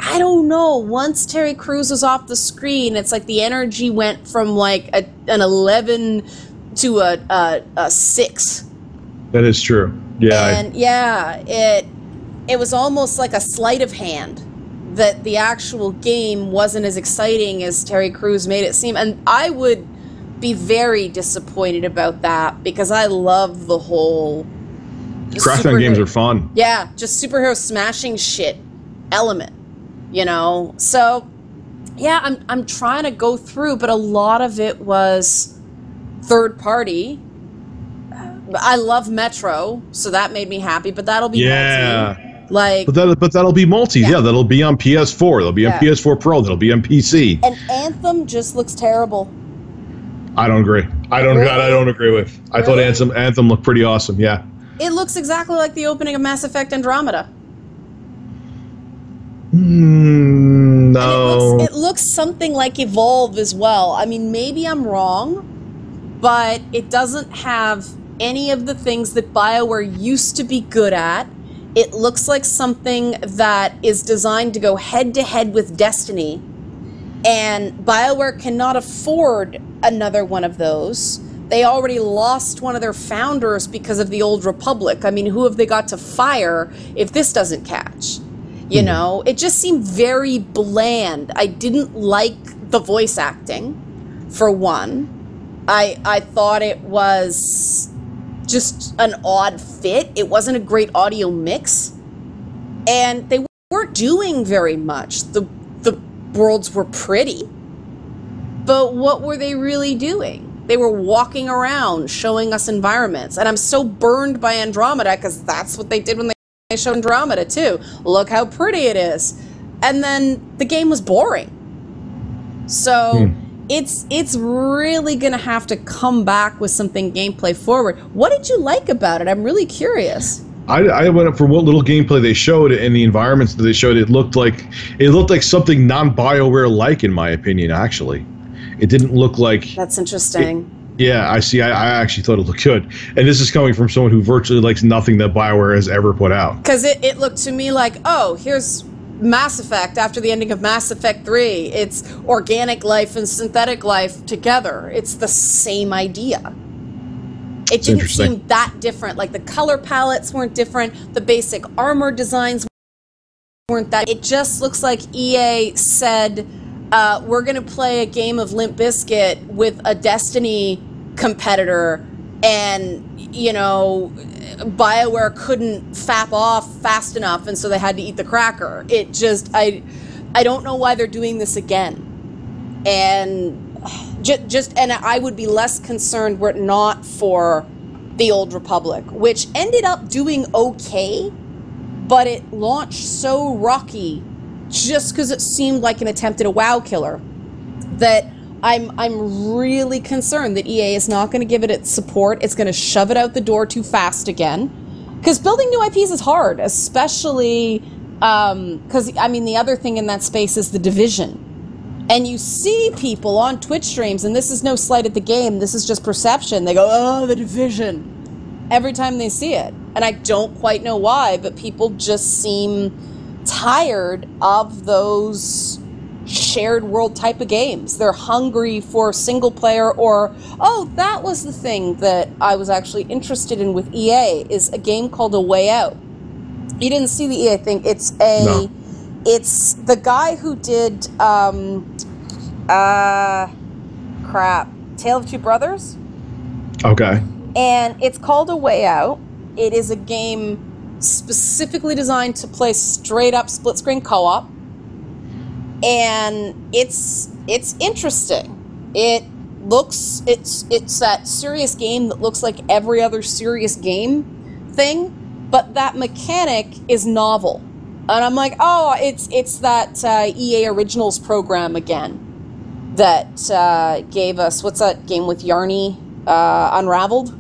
B: I don't know, once Terry Crews was off the screen, it's like the energy went from like an 11 to a 6.
A: That is true. Yeah.
B: And it was almost like a sleight of hand that the actual game wasn't as exciting as Terry Crews made it seem. And I would be very disappointed about that because I love the whole...
A: Crackdown games are fun.
B: Yeah, just superhero smashing shit element, you know? So, yeah, I'm trying to go through, but a lot of it was third party. I love Metro, so that made me happy, but that'll be multi. Like,
A: but that'll be multi. Yeah, that'll be on PS4. That'll be on PS4 Pro. That'll be on PC.
B: And Anthem just looks terrible.
A: I don't agree. I don't agree with. I thought Anthem looked pretty awesome. Yeah.
B: It looks exactly like the opening of Mass Effect Andromeda.
A: No.
B: It looks something like Evolve as well. I mean, maybe I'm wrong, but it doesn't have any of the things that BioWare used to be good at. It looks like something that is designed to go head-to-head with Destiny, and BioWare cannot afford another one of those. They already lost one of their founders because of the Old Republic. I mean, who have they got to fire if this doesn't catch? You know, it just seemed very bland. I didn't like the voice acting, for one. I thought it was just an odd fit. It wasn't a great audio mix. And they weren't doing very much. The worlds were pretty. But what were they really doing? They were walking around, showing us environments. And I'm so burned by Andromeda, because that's what they did when they showed Andromeda, too. Look how pretty it is. And then the game was boring. So it's really going to have to come back with something gameplay forward. What did you like about it? I'm really curious.
A: I went up for what little gameplay they showed, and the environments that they showed, it looked like something non-BioWare-like, in my opinion, actually. It didn't look like...
B: That's interesting.
A: I see. I actually thought it looked good. And this is coming from someone who virtually likes nothing that BioWare has ever put out.
B: Because it looked to me like, oh, here's Mass Effect after the ending of Mass Effect 3. It's organic life and synthetic life together. It's the same idea. It didn't seem that different. Like, the color palettes weren't different. The basic armor designs weren't that. It just looks like EA said... we're going to play a game of Limp Bizkit with a Destiny competitor, and, you know, BioWare couldn't fap off fast enough, and so they had to eat the cracker. It just, I don't know why they're doing this again. And and I would be less concerned were it not for the Old Republic, which ended up doing okay, but it launched so rocky just because it seemed like an attempt at a WoW killer that I'm really concerned that EA is not going to give it its support. It's going to shove it out the door too fast again. Because building new IPs is hard, especially because, I mean, the other thing in that space is The Division. And you see people on Twitch streams, and this is no slight at the game, this is just perception. They go, oh, The Division, every time they see it. And I don't quite know why, but people just seem tired of those shared world type of games. They're hungry for single player, or, oh, that was the thing that I was actually interested in with EA, is a game called A Way Out. You didn't see the EA thing. It's
A: No.
B: It's the guy who did Tale of Two Brothers.
A: Okay.
B: And it's called A Way Out. It is a game specifically designed to play straight up split screen co-op. And it's interesting. It's that serious game that looks like every other serious game thing, but that mechanic is novel. And I'm like, oh, it's that EA Originals program again that gave us, what's that game with Yarny, Unravel,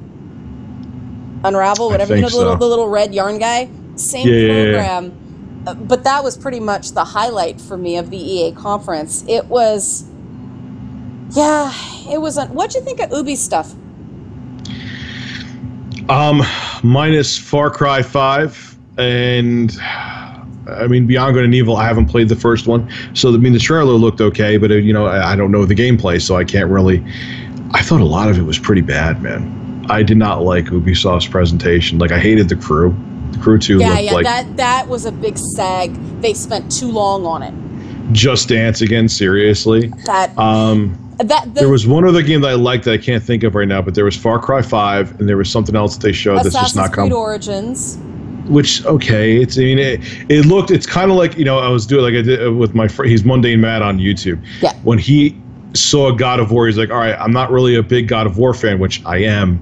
B: whatever, you know, the little red yarn guy, same program. But that was pretty much the highlight for me of the EA conference. It was, what'd you think of Ubi stuff?
A: Minus Far Cry 5, and I mean, Beyond Good and Evil, I haven't played the first one, so I mean, the trailer looked okay, but you know, I don't know the gameplay, so I can't really. I thought a lot of it was pretty bad, man. I did not like Ubisoft's presentation. Like, I hated the crew. The crew too.
B: That was a big sag. They spent too long on it.
A: Just Dance again, seriously. There was one other game that I liked that I can't think of right now, but there was Far Cry 5, and there was something else that they showed that's just not coming.
B: Assassin's Creed Origins.
A: Which, okay, it's, I mean, it looked, it's kind of like, you know, I was doing, like I did with my friend, he's Mundane Matt on YouTube.
B: Yeah.
A: When he saw God of War, he's like, all right, I'm not really a big God of War fan, which I am,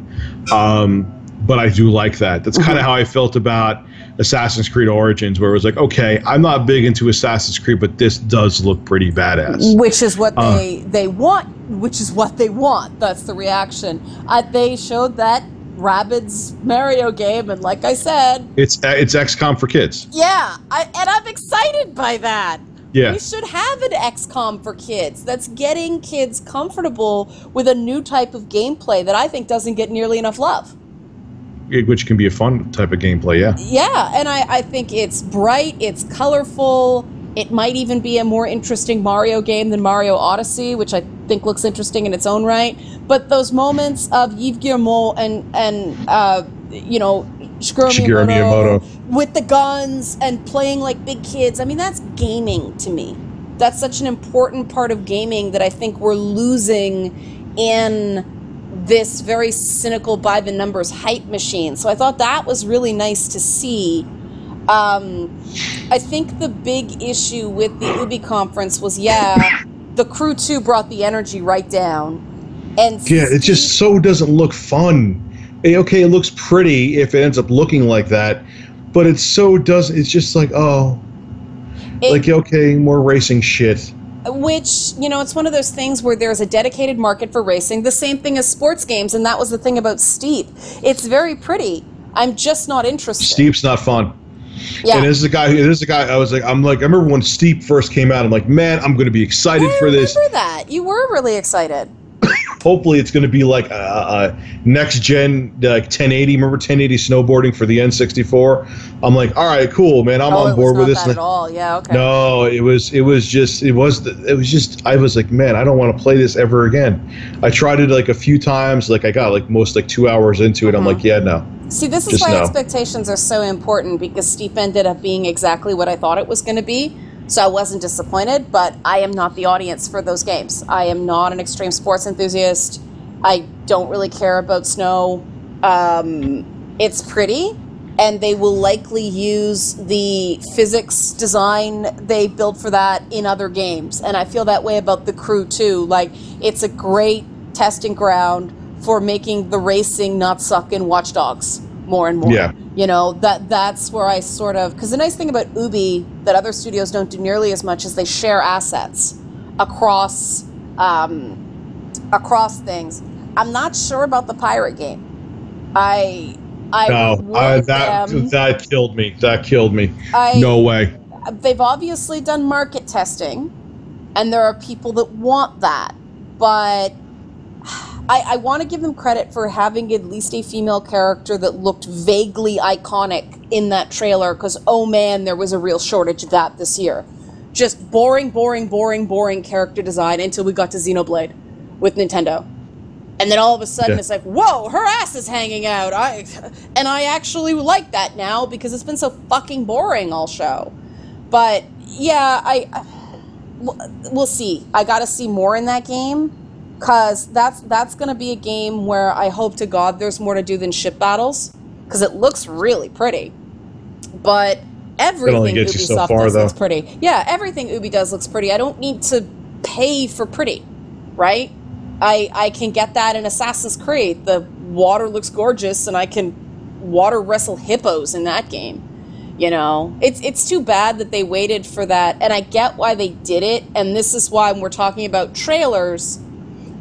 A: but I do like that. That's kind of how I felt about Assassin's Creed Origins, where it was like, okay, I'm not big into Assassin's Creed, but this does look pretty badass.
B: Which is what they want. Which is what they want. That's the reaction. They showed that Rabbids Mario game, and like I said,
A: it's XCOM for kids.
B: Yeah, I'm excited by that.
A: Yeah.
B: We should have an XCOM for kids. That's getting kids comfortable with a new type of gameplay that I think doesn't get nearly enough love.
A: Which can be a fun type of gameplay, yeah.
B: Yeah, and I think it's bright, it's colorful. It might even be a more interesting Mario game than Mario Odyssey, which I think looks interesting in its own right. But those moments of Yves Guillemot and you know, Shigeru Miyamoto with the guns and playing like big kids, I mean, that's gaming to me. That's such an important part of gaming that I think we're losing in this very cynical by-the-numbers hype machine. So I thought that was really nice to see. I think the big issue with the Ubi conference was, the Crew 2 brought the energy right down. And
A: it just so doesn't look fun. Okay, it looks pretty if it ends up looking like that, but it so doesn't. It's just like, okay, more racing shit.
B: Which, you know, it's one of those things where there's a dedicated market for racing, the same thing as sports games, and that was the thing about Steep. It's very pretty. I'm just not interested.
A: Steep's not fun.
B: Yeah.
A: And this is a guy, I was like, I remember when Steep first came out, I'm like, man, I'm going to be excited for this.
B: I remember that. You were really excited.
A: Hopefully it's going to be like a next gen, like 1080. Remember 1080 snowboarding for the N64? I'm like, all right, cool, man. I'm on board with this.
B: Not that at all. Yeah, okay.
A: No, it was just, I was like, man, I don't want to play this ever again. I tried it like a few times. Like I got like 2 hours into it. I'm like, yeah, no.
B: See, this is why expectations are so important, because Steep ended up being exactly what I thought it was going to be. So I wasn't disappointed, but I am not the audience for those games. I am not an extreme sports enthusiast. I don't really care about snow. It's pretty, and they will likely use the physics design they built for that in other games. And I feel that way about The Crew too. Like, it's a great testing ground for making the racing not suck in Watch Dogs more and more.
A: Yeah.
B: You know, that's where I sort of, because the nice thing about Ubi that other studios don't do nearly as much is they share assets across things. I'm not sure about the pirate game.
A: That killed me. That killed me. No way.
B: They've obviously done market testing, and there are people that want that, but I want to give them credit for having at least a female character that looked vaguely iconic in that trailer, because, oh man, there was a real shortage of that this year. Just boring character design until we got to Xenoblade with Nintendo. And then all of a sudden it's like, whoa, her ass is hanging out. I actually like that now because it's been so fucking boring all show. But yeah, we'll see. I got to see more in that game, because that's going to be a game where I hope to God there's more to do than ship battles, because it looks really pretty. But everything Ubisoft does looks pretty. Yeah, everything Ubi does looks pretty. I don't need to pay for pretty, right? I can get that in Assassin's Creed. The water looks gorgeous, and I can water wrestle hippos in that game. You know, it's too bad that they waited for that, and I get why they did it, and this is why when we're talking about trailers,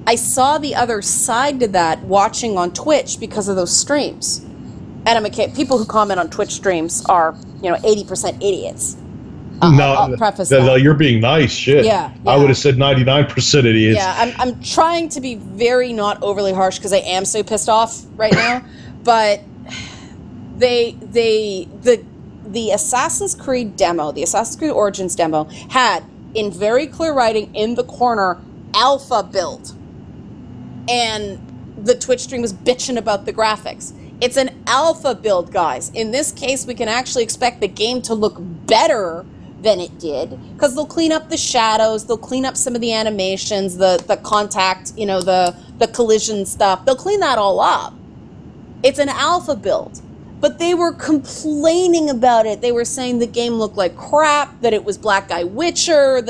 B: I saw the other side to that watching on Twitch because of those streams. And I'm okay, people who comment on Twitch streams are, 80% idiots. I'll preface that.
A: No, you're being nice. Shit.
B: Yeah.
A: I would have said 99% idiots.
B: Yeah, I'm trying to be very not overly harsh because I am so pissed off right now. But the Assassin's Creed demo, the Assassin's Creed Origins demo, had in very clear writing in the corner, alpha build. And the Twitch stream was bitching about the graphics. It's an alpha build, guys. In this case, we can actually expect the game to look better than it did, because they'll clean up the shadows, they'll clean up some of the animations, the contact, the collision stuff. They'll clean that all up. It's an alpha build. But they were complaining about it. They were saying the game looked like crap, that it was Black Eye Witcher,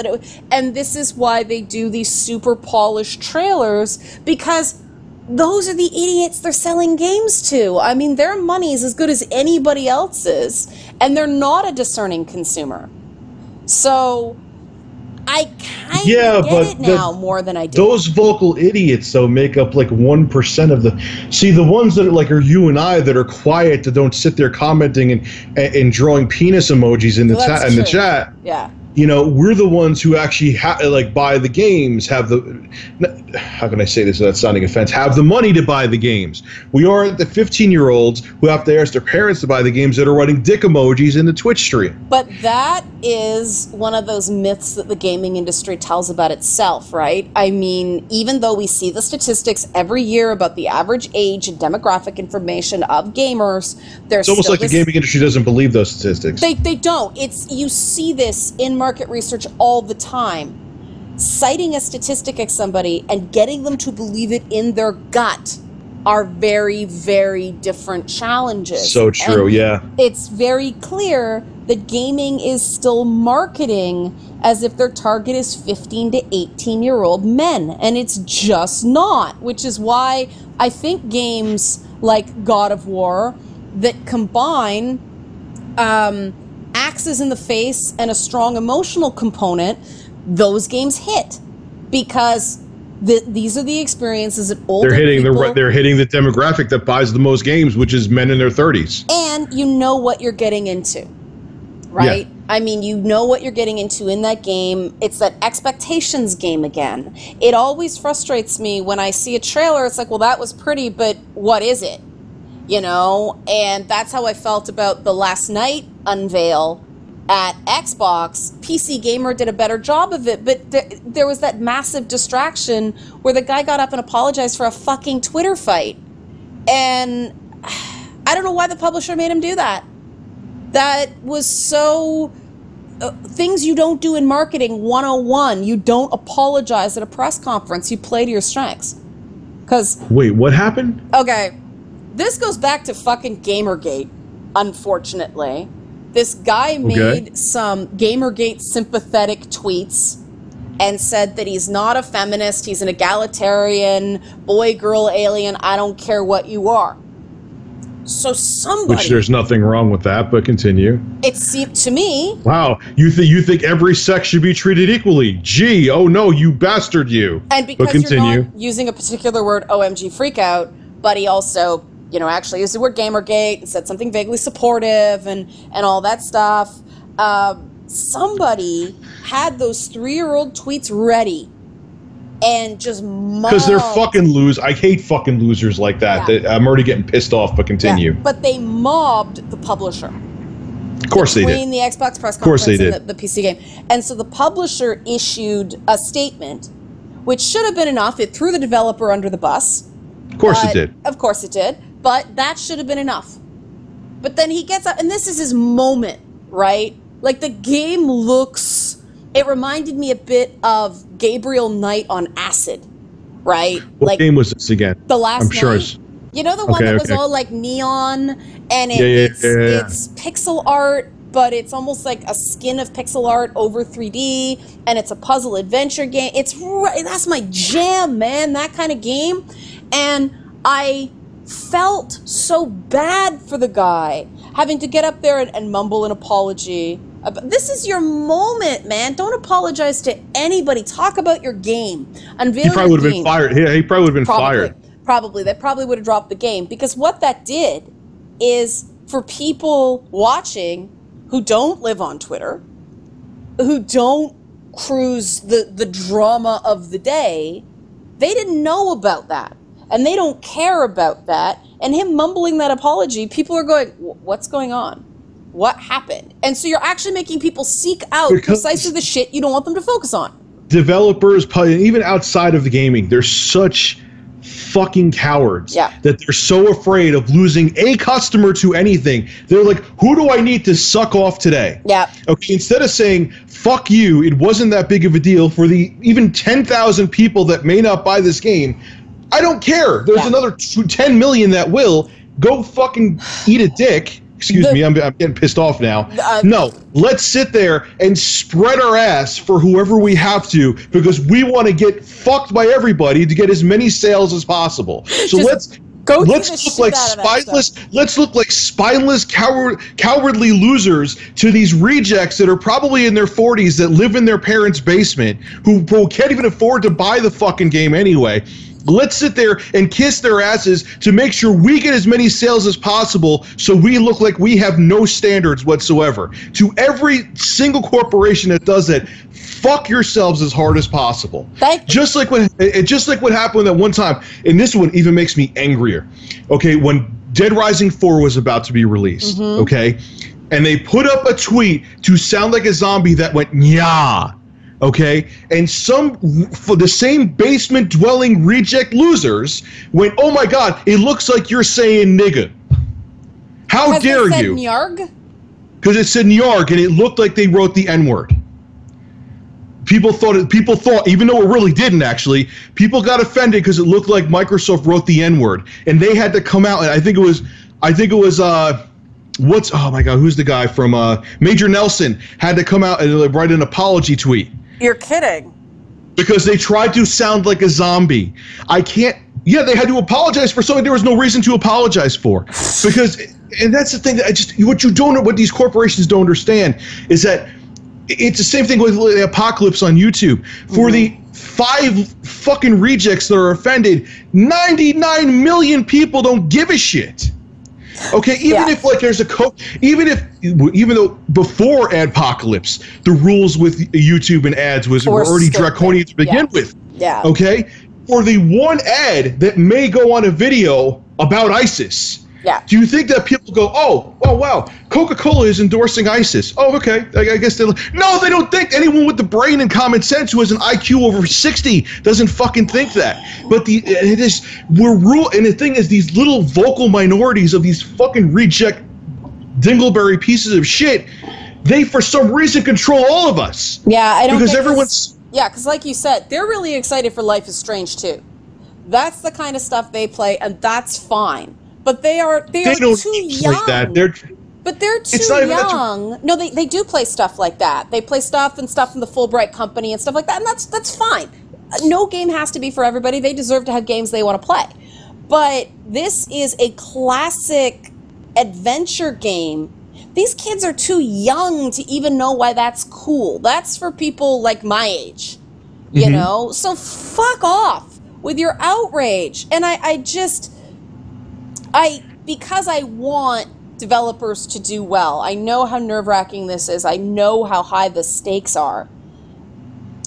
B: and this is why they do these super polished trailers, because those are the idiots they're selling games to. I mean, their money's as good as anybody else's, and they're not a discerning consumer. So I kind of get it now more than I did.
A: Those vocal idiots, though, make up like 1% of the... See, the ones that are you and I that are quiet, that don't sit there commenting and drawing penis emojis in the chat.
B: Yeah.
A: We're the ones who actually buy the games, have the... How can I say this without sounding offense? Have the money to buy the games. We aren't the 15-year-olds who have to ask their parents to buy the games that are writing dick emojis in the Twitch stream.
B: But that is one of those myths that the gaming industry tells about itself, right? I mean, even though we see the statistics every year about the average age and demographic information of gamers, there's
A: it's almost like the gaming industry doesn't believe those statistics.
B: They don't. You see this in market research all the time. Citing a statistic at somebody and getting them to believe it in their gut are very, very different challenges.
A: So true, yeah.
B: It's very clear that gaming is still marketing as if their target is 15 to 18-year-old men, and it's just not, which is why I think games like God of War that combine axes in the face and a strong emotional component, those games hit, because these are the experiences that older people...
A: They're hitting the demographic that buys the most games, which is men in their 30s.
B: And you know what you're getting into, right? Yeah. I mean, you know what you're getting into in that game. It's that expectations game again. It always frustrates me when I see a trailer. It's like, well, that was pretty, but what is it? And that's how I felt about the last night unveil at Xbox. PC Gamer did a better job of it, but there was that massive distraction where the guy got up and apologized for a fucking Twitter fight. And I don't know why the publisher made him do that. That was so... things you don't do in marketing 101. You don't apologize at a press conference. You play to your strengths. Wait,
A: what happened?
B: Okay. This goes back to fucking Gamergate, unfortunately. This guy made some Gamergate sympathetic tweets and said that he's not a feminist, he's an egalitarian, boy, girl, alien, I don't care what you are. So somebody...
A: Which there's nothing wrong with that, but continue.
B: It seemed to me...
A: Wow, you think every sex should be treated equally? Gee, oh no, you bastard you.
B: And because you're not using a particular word, OMG freakout, but he also, you know, actually used the word Gamergate and said something vaguely supportive and all that stuff. Somebody had those 3-year-old tweets ready and just mobbed.
A: Because they're fucking losers. I hate fucking losers like that.
B: Yeah.
A: I'm already getting pissed off, but continue.
B: Yeah, but they mobbed the publisher.
A: Of course they did.
B: Between the Xbox press conference and the PC game. And so the publisher issued a statement, which should have been enough. It threw the developer under the bus.
A: Of course it did.
B: Of course it did. But that should have been enough. But then he gets up, and this is his moment, right? Like, the game looks... It reminded me a bit of Gabriel Knight on acid, right?
A: What game was this again?
B: The Last Night.
A: Sure
B: you know the one that was all like neon, and it's pixel art, but it's almost like a skin of pixel art over 3D, and it's a puzzle adventure game. That's my jam, man, that kind of game. And I felt so bad for the guy having to get up there and mumble an apology. This is your moment, man. Don't apologize to anybody. Talk about your game. Unveil
A: he probably would have been fired. He probably would have been fired.
B: Probably. They probably would have dropped the game. Because what that did is, for people watching who don't live on Twitter, who don't cruise the drama of the day, they didn't know about that. And they don't care about that. And him mumbling that apology, people are going, what's going on? What happened? And so you're actually making people seek out precisely the shit you don't want them to focus on.
A: Developers, even outside of the gaming, they're such fucking cowards that they're so afraid of losing a customer to anything. They're like, who do I need to suck off today?
B: Yeah. Okay,
A: instead of saying, fuck you, it wasn't that big of a deal for the even 10,000 people that may not buy this game, I don't care. There's another 10 million that will. Go fucking eat a dick. Excuse me, I'm getting pissed off now. No, let's sit there and spread our ass for whoever we have to, because we want to get fucked by everybody to get as many sales as possible. So let's look like spineless, cowardly losers to these rejects that are probably in their 40s that live in their parents' basement, who can't even afford to buy the fucking game anyway. Let's sit there and kiss their asses to make sure we get as many sales as possible, so we look like we have no standards whatsoever. To every single corporation that does that, fuck yourselves as hard as possible. Just like what happened that one time, and this one even makes me angrier. Okay, when Dead Rising 4 was about to be released, okay, and they put up a tweet to sound like a zombie that went "nyah." Okay, and for the same basement-dwelling reject losers went, oh my god, it looks like you're saying nigga. How dare you? Because it said nyarg, and it looked like they wrote the N-word. People thought, even though it really didn't actually, people got offended because it looked like Microsoft wrote the N-word, and they had to come out, and I think it was oh my god, who's the guy from Major Nelson had to come out and write an apology tweet.
B: You're kidding.
A: Because they tried to sound like a zombie. They had to apologize for something there was no reason to apologize for. Because, and that's the thing that what these corporations don't understand is that it's the same thing with the apocalypse on YouTube. For the 5 fucking rejects that are offended, 99 million people don't give a shit. Okay, even if like there's even though before Adpocalypse, the rules with YouTube and ads were already draconian to begin with. Yeah. Okay, for the one ad that may go on a video about ISIS. Yeah. Do you think that people go, oh wow, Coca-Cola is endorsing ISIS? Oh, okay. I guess no, they don't think. Anyone with the brain and common sense who has an IQ over 60 doesn't fucking think that. But and the thing is, these little vocal minorities of these fucking reject dingleberry pieces of shit, they for some reason control all of us.
B: Yeah, I don't
A: because everyone's.
B: Yeah, because like you said, they're really excited for Life is Strange too. That's the kind of stuff they play, and that's fine. But they are
A: don't
B: too
A: play
B: young.
A: that.
B: But they're too young. No, they do play stuff like that. They play stuff from the Fulbright Company and stuff like that, and that's fine. No game has to be for everybody. They deserve to have games they want to play. But this is a classic adventure game. These kids are too young to even know why that's cool. That's for people like my age, you know? So fuck off with your outrage. And because I want developers to do well. I know how nerve-wracking this is. I know how high the stakes are.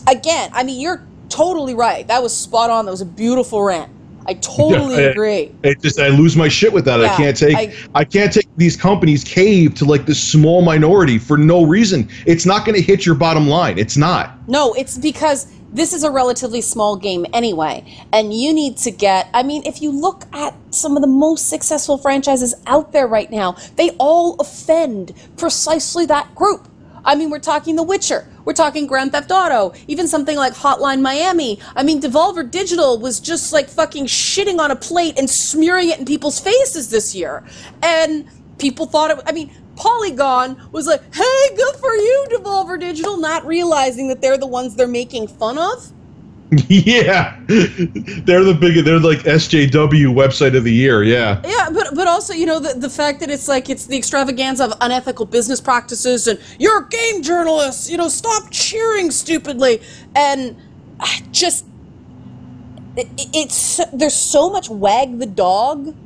B: Again, I mean, you're totally right. That was spot on. That was a beautiful rant. I totally agree.
A: I lose my shit with that. Yeah, I can't take these companies cave to like this small minority for no reason. It's not going to hit your bottom line. It's not.
B: No, it's because this is a relatively small game anyway, and you need to get, I mean, if you look at some of the most successful franchises out there right now, they all offend precisely that group. I mean, we're talking The Witcher, we're talking Grand Theft Auto, even something like Hotline Miami. I mean, Devolver Digital was just like fucking shitting on a plate and smearing it in people's faces this year. And people thought it, I mean, Polygon was like, hey, good for you, Devolver Digital, not realizing that they're the ones they're making fun of.
A: Yeah, they're like SJW website of the year. Yeah,
B: but also, you know, the fact that it's the extravaganza of unethical business practices and you're game journalists, you know, stop cheering stupidly, and just it's there's so much wag the dog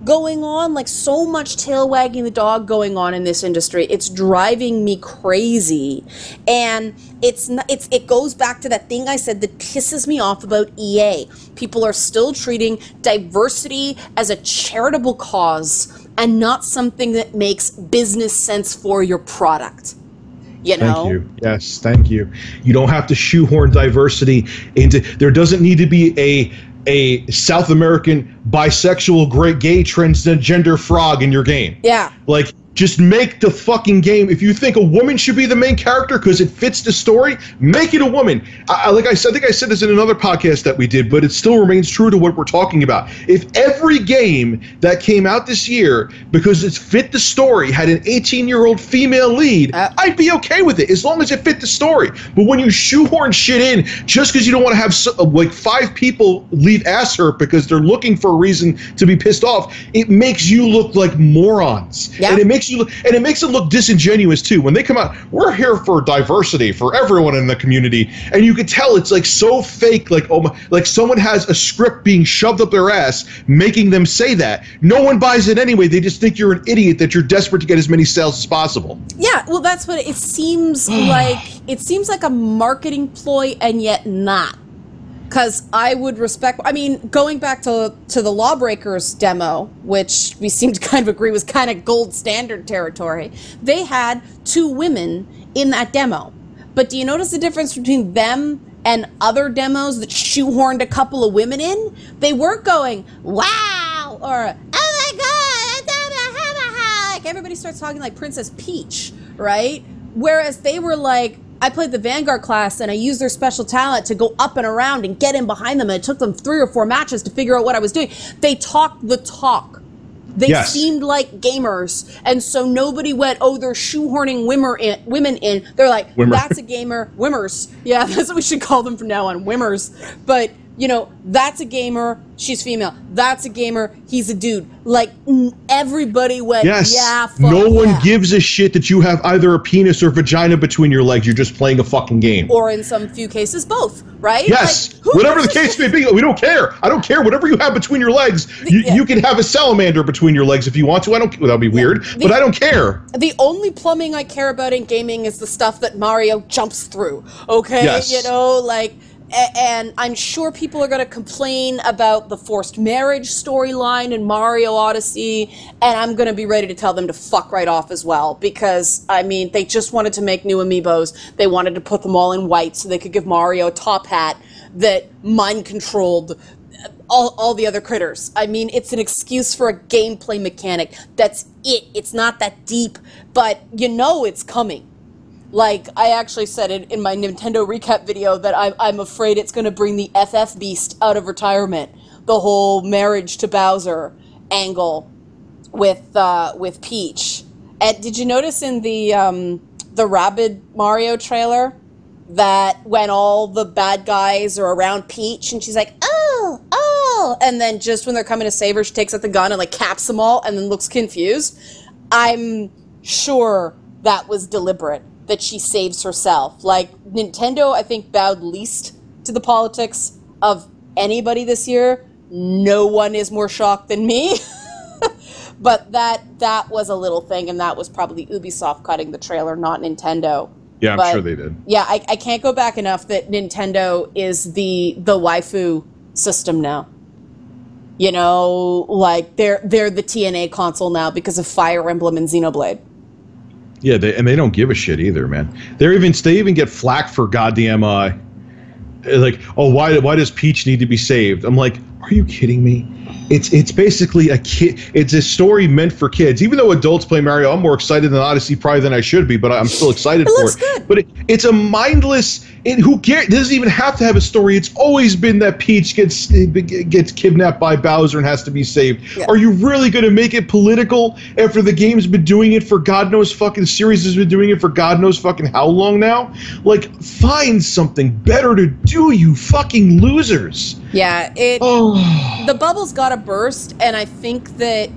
B: going on, like so much tail wagging the dog going on in this industry. It's driving me crazy, and it goes back to that thing I said that pisses me off about EA. People are still treating diversity as a charitable cause and not something that makes business sense for your product. You know?
A: Thank you. Yes, thank you. You don't have to shoehorn diversity into. There doesn't need to be a South American bisexual great gay transgender frog in your game.
B: Yeah.
A: Like, just make the fucking game. If you think a woman should be the main character because it fits the story, make it a woman. I think I said this in another podcast that we did, but it still remains true to what we're talking about. If every game that came out this year, because it fit the story, had an 18-year-old female lead, I'd be okay with it, as long as it fit the story. But when you shoehorn shit in, just because you don't want to have like 5 people leave ass hurt because they're looking for a reason to be pissed off, it makes you look like morons.
B: Yeah.
A: And it makes it look disingenuous too. When they come out, we're here for diversity for everyone in the community, and you could tell it's like so fake, like like someone has a script being shoved up their ass making them say that. No one buys it anyway. They just think you're an idiot, that you're desperate to get as many sales as possible. Yeah,
B: well, that's what it seems like. It seems like a marketing ploy, and yet not. Because I would respect, I mean, going back to the Lawbreakers demo, which we seem to kind of agree was kind of gold standard territory, they had 2 women in that demo. But do you notice the difference between them and other demos that shoehorned a couple of women in? They weren't going, wow, or, oh my god, like everybody starts talking like Princess Peach, right? Whereas they were like, I played the Vanguard class and I used their special talent to go up and around and get in behind them, and it took them 3 or 4 matches to figure out what I was doing. They talked the talk. They seemed like gamers, and so nobody went, oh, they're shoehorning women in. They're like, that's a gamer. Wimmers. Yeah, that's what we should call them from now on, wimmers. But, you know, that's a gamer, she's female. That's a gamer, he's a dude. Like, everybody went, yeah, fuck
A: no one gives a shit that you have either a penis or vagina between your legs. You're just playing a fucking game.
B: Or in some few cases, both, right?
A: Yes, like, whatever the case may be, we don't care. I don't care. Whatever you have between your legs, you can have a salamander between your legs if you want to. I don't. Well, that'd be weird, but I don't care.
B: The only plumbing I care about in gaming is the stuff that Mario jumps through, okay?
A: Yes.
B: You know, like... And I'm sure people are going to complain about the forced marriage storyline in Mario Odyssey, and I'm going to be ready to tell them to fuck right off as well, because, I mean, they just wanted to make new amiibos. They wanted to put them all in white so they could give Mario a top hat that mind-controlled all the other critters. I mean, it's an excuse for a gameplay mechanic. That's it. It's not that deep, but you know it's coming. Like, I actually said it in my Nintendo recap video that I'm afraid it's going to bring the FF Beast out of retirement. The whole marriage to Bowser angle. with Peach. And did you notice in the Rabid Mario trailer that when all the bad guys are around Peach and she's like, oh, and then just when they're coming to save her, she takes out the gun and like caps them all and then looks confused? I'm sure that was deliberate, that she saves herself. Like, Nintendo, I think, bowed least to the politics of anybody this year. No one is more shocked than me. But that was a little thing, and that was probably Ubisoft cutting the trailer, not Nintendo.
A: Yeah, I'm sure they did.
B: Yeah, I can't go back enough that Nintendo is the waifu system now. You know, like they're the TNA console now because of Fire Emblem and Xenoblade.
A: Yeah, they don't give a shit either, man. They even get flack for goddamn like, oh, why does Peach need to be saved? I'm like, are you kidding me? It's basically a kid. It's a story meant for kids. Even though adults play Mario, I'm more excited than Odyssey probably than I should be, but I'm still excited for it.
B: Good.
A: But it's a mindless. Who cares? It doesn't even have to have a story. It's always been that Peach gets kidnapped by Bowser and has to be saved. Yeah. Are you really going to make it political after the game's been doing it for God knows fucking series has been doing it for God knows fucking how long now? Like, find something better to do, you fucking losers.
B: Yeah, the bubble's got to burst, and I think that,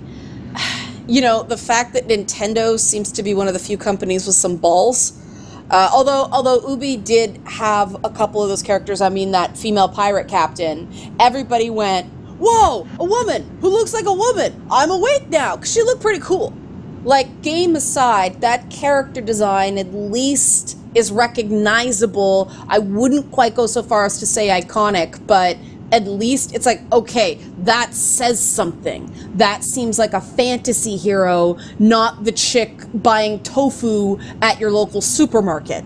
B: you know, the fact that Nintendo seems to be one of the few companies with some balls. Although Ubi did have a couple of those characters, I mean, that female pirate captain, everybody went, whoa, a woman who looks like a woman. I'm awake now, because she looked pretty cool. Like, game aside, that character design at least is recognizable. I wouldn't quite go so far as to say iconic, but at least it's like, okay, that says something. That seems like a fantasy hero, not the chick buying tofu at your local supermarket.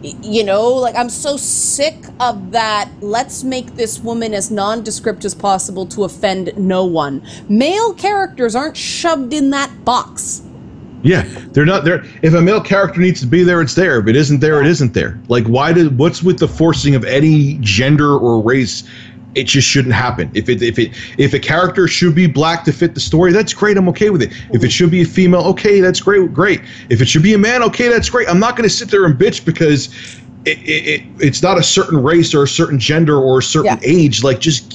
B: You know, like, I'm so sick of that. Let's make this woman as nondescript as possible to offend no one. Male characters aren't shoved in that box.
A: Yeah, they're not there. If a male character needs to be there, it's there. If it isn't there, it isn't there. Like, what's with the forcing of any gender or race? It just shouldn't happen. If a character should be black to fit the story, that's great. I'm okay with it. If it should be a female, okay, that's great. If it should be a man, okay, that's great. I'm not going to sit there and bitch because it's not a certain race or a certain gender or a certain age. Like, just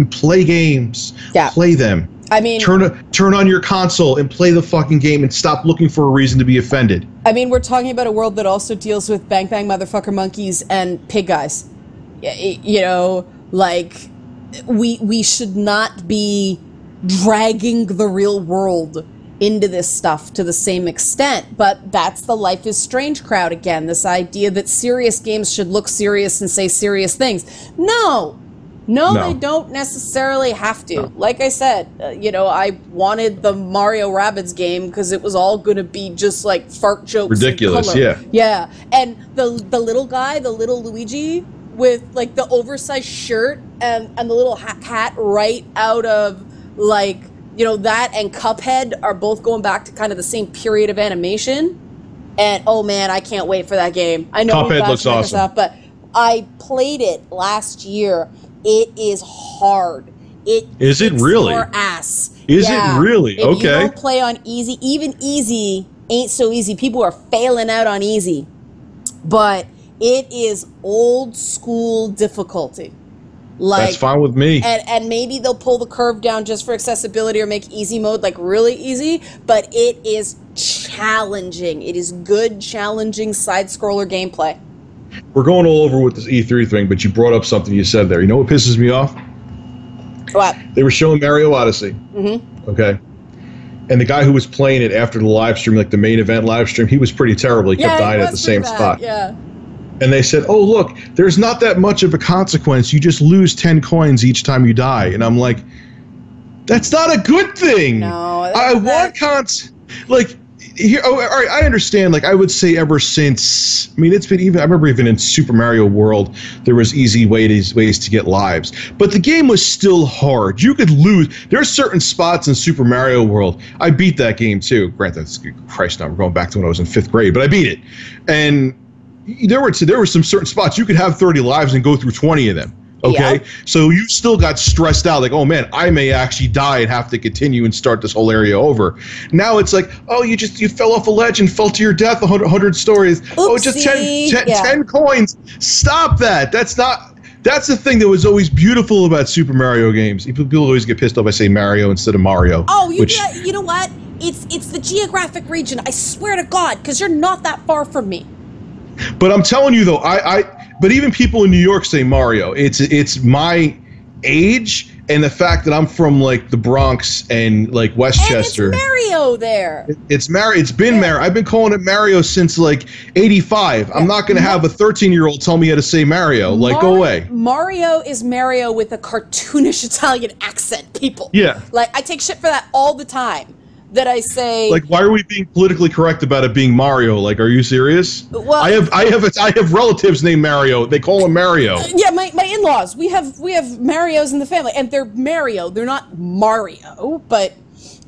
A: play games. Yeah. Play them.
B: I mean,
A: turn on your console and play the fucking game and stop looking for a reason to be offended.
B: I mean, we're talking about a world that also deals with bang bang motherfucker monkeys and pig guys. You know, like, we should not be dragging the real world into this stuff to the same extent, but that's the Life is Strange crowd again, this idea that serious games should look serious and say serious things. No, they don't necessarily have to. No. Like I said, you know, I wanted the Mario Rabbids game because it was all going to be just like fart jokes.
A: Ridiculous,
B: yeah. Yeah, and the little guy, the little Luigi, with like the oversized shirt and the little hat right out of, like, you know, that and Cuphead are both going back to kind of the same period of animation. And oh man, I can't wait for that game. I know
A: Cuphead looks awesome,
B: but I played it last year. It is hard.
A: Is it really?
B: Your ass.
A: Is it really?
B: If you don't play on easy, even easy ain't so easy. People are failing out on easy, but it is old school difficulty. Like,
A: that's fine with me.
B: And maybe they'll pull the curve down just for accessibility or make easy mode like really easy, but it is challenging. It is good, challenging side-scroller gameplay.
A: We're going all over with this E3 thing, but you brought up something you said there. You know what pisses me off?
B: What?
A: They were showing Mario Odyssey. Mm-hmm. Okay. And the guy who was playing it after the live stream, like the main event live stream, he was pretty terrible. He kept dying at the same spot.
B: Yeah.
A: And they said, oh, look, there's not that much of a consequence. You just lose 10 coins each time you die. And I'm like, that's not a good thing.
B: No.
A: I want like, here, all right, I understand. Like, I would say ever since, I mean, it's been even, I remember even in Super Mario World, there was easy ways to get lives. But the game was still hard. You could lose. There are certain spots in Super Mario World. I beat that game too. Granted, Christ, now we're going back to when I was in 5th grade, but I beat it. And there were some certain spots you could have 30 lives and go through 20 of them. Okay,
B: Yep.
A: so you still got stressed out, like, oh man, I may actually die and have to continue and start this whole area over. Now it's like, oh, you fell off a ledge and fell to your death 100 stories.
B: Oopsie.
A: Oh, just 10 coins. Stop that. That's the thing that was always beautiful about Super Mario games. People always get pissed off I say Mario instead of Mario.
B: Oh, you know what? It's the geographic region. I swear to God, because you're not that far from me.
A: But I'm telling you though, but even people in New York say Mario. It's my age and the fact that I'm from like the Bronx and like Westchester.
B: And it's Mario there.
A: It's Mario. It's been Mario. I've been calling it Mario since like '85. I'm not going to have a 13-year-old tell me how to say Mario. Like, go away.
B: Mario is Mario with a cartoonish Italian accent, people.
A: Yeah.
B: Like, I take shit for that all the time. That I say,
A: like, why are we being politically correct about it being Mario? Like, are you serious?
B: Well,
A: I have relatives named Mario. They call him Mario.
B: Yeah, my in-laws. We have Marios in the family, and they're Mario. They're not Mario. But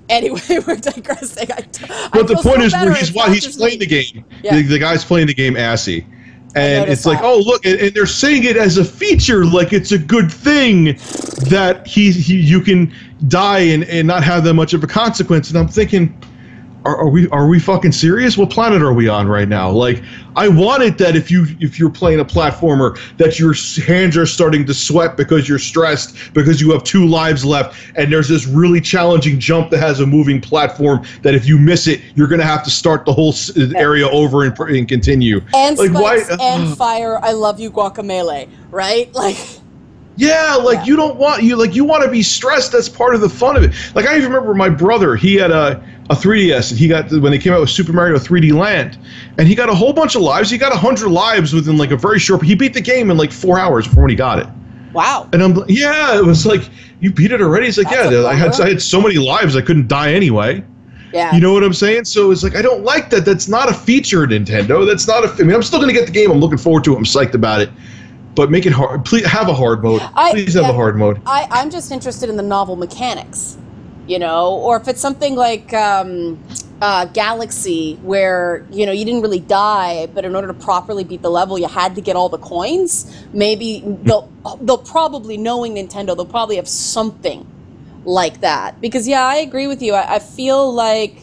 B: anyway, we're digressing.
A: But the point is, he's playing the game. Yeah. The guy's playing the game assy. And it's like, oh, look, and they're saying it as a feature, like it's a good thing that you can die and not have that much of a consequence. And I'm thinking, are we fucking serious? What planet are we on right now? Like, I want it that if you're playing a platformer, that your hands are starting to sweat because you're stressed because you have 2 lives left, and there's this really challenging jump that has a moving platform that if you miss it, you're gonna have to start the whole area over and continue.
B: And like, spikes and fire. I love you, Guacamelee. Right? Like.
A: Yeah, like you want to be stressed. That's part of the fun of it. Like I even remember my brother. He had a 3DS, and he got when they came out with Super Mario 3D Land, and he got a whole bunch of lives. He got 100 lives within like a very short. He beat the game in like 4 hours before when he got it.
B: Wow.
A: And I'm like, yeah, it was like, you beat it already. He's like, yeah, I had so many lives I couldn't die anyway.
B: Yeah.
A: You know what I'm saying? So it's like, I don't like that. That's not a feature of Nintendo. That's not a. I mean, I'm still gonna get the game. I'm looking forward to it. I'm psyched about it. But make it hard. Please have a hard mode. Please have a hard mode.
B: I'm just interested in the novel mechanics, you know, or if it's something like Galaxy, where you didn't really die, but in order to properly beat the level, you had to get all the coins. Maybe they'll probably, knowing Nintendo, they'll probably have something like that. Because yeah, I agree with you. I feel like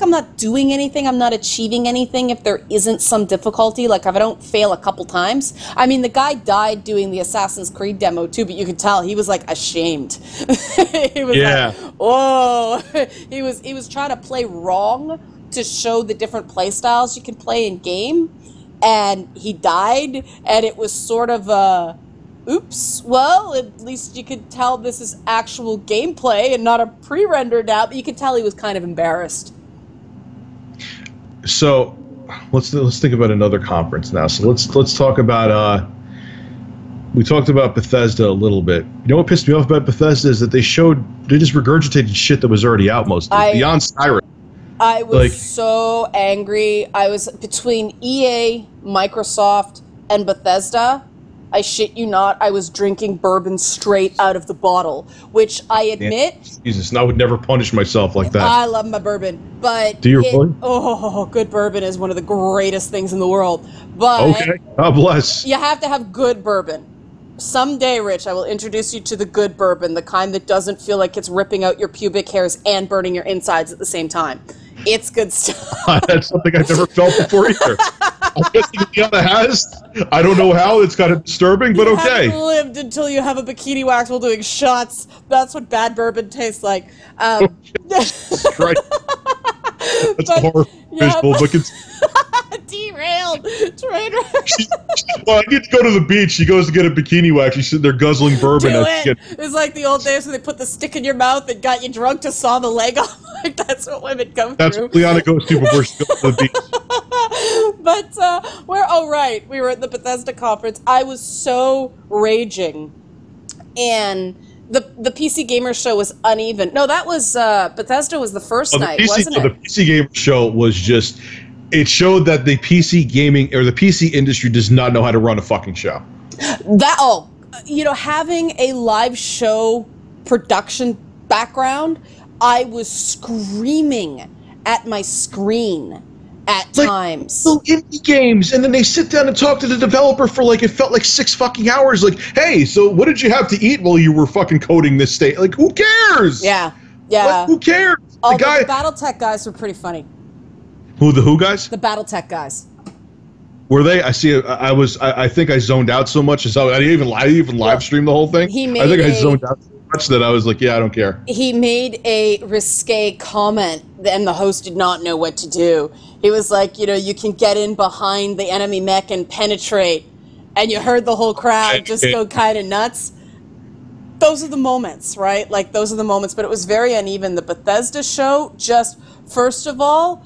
B: I'm not doing anything. I'm not achieving anything if there isn't some difficulty. Like if I don't fail a couple times. I mean, the guy died doing the Assassin's Creed demo too, but you could tell he was like ashamed. He was like, whoa. He was trying to play wrong to show the different play styles you can play in game, and he died, and it was sort of a oops, well, at least you could tell this is actual gameplay and not a pre-rendered out, but you could tell he was kind of embarrassed.
A: So let's think about another conference now. So let's talk about we talked about Bethesda a little bit. You know what pissed me off about Bethesda is that they just regurgitated shit that was already out mostly. Beyond Skyrim.
B: I was so angry. I was between EA, Microsoft, and Bethesda. I shit you not, I was drinking bourbon straight out of the bottle, which I admit...
A: Jesus, I would never punish myself like that.
B: I love my bourbon, but...
A: Do you really?
B: Oh, good bourbon is one of the greatest things in the world. But...
A: Okay, God bless.
B: You have to have good bourbon. Someday, Rich, I will introduce you to the good bourbon, the kind that doesn't feel like it's ripping out your pubic hairs and burning your insides at the same time. It's good stuff.
A: That's something I've never felt before either. I'm guessing Liana has. I don't know how. It's kind of disturbing, but okay.
B: You haven't lived until you have a bikini wax while doing shots. That's what bad bourbon tastes like.
A: That's right. That's a horror visual, but it's...
B: Derailed. Train wreck.
A: Well, I need to go to the beach. She goes to get a bikini wax. She's sitting there guzzling bourbon.
B: It's like the old days when they put the stick in your mouth and got you drunk to saw the leg off. Like, that's what women come through.
A: That's what Liana goes to before she goes to the beach.
B: But, we were at the Bethesda conference. I was so raging. And the PC Gamer show was uneven. No, that was, Bethesda was the first night, wasn't it?
A: The PC Gamer show was just... It showed that the PC gaming or the PC industry does not know how to run a fucking show.
B: Having a live show production background, I was screaming at my screen at times.
A: Little indie games, and then they sit down and talk to the developer for like, it felt like 6 fucking hours. Like, hey, so what did you have to eat while you were fucking coding this state? Like, who cares?
B: Yeah.
A: Like, who cares?
B: The BattleTech guys were pretty funny.
A: Who guys?
B: The BattleTech guys.
A: Were they? I see. I think I zoned out so much. So I didn't even live stream the whole thing. I zoned out so much that I was like, yeah, I don't care.
B: He made a risque comment, and the host did not know what to do. He was like, you can get in behind the enemy mech and penetrate, and you heard the whole crowd just go kind of nuts. Those are the moments, right? Like, those are the moments, but it was very uneven. The Bethesda show, just, first of all,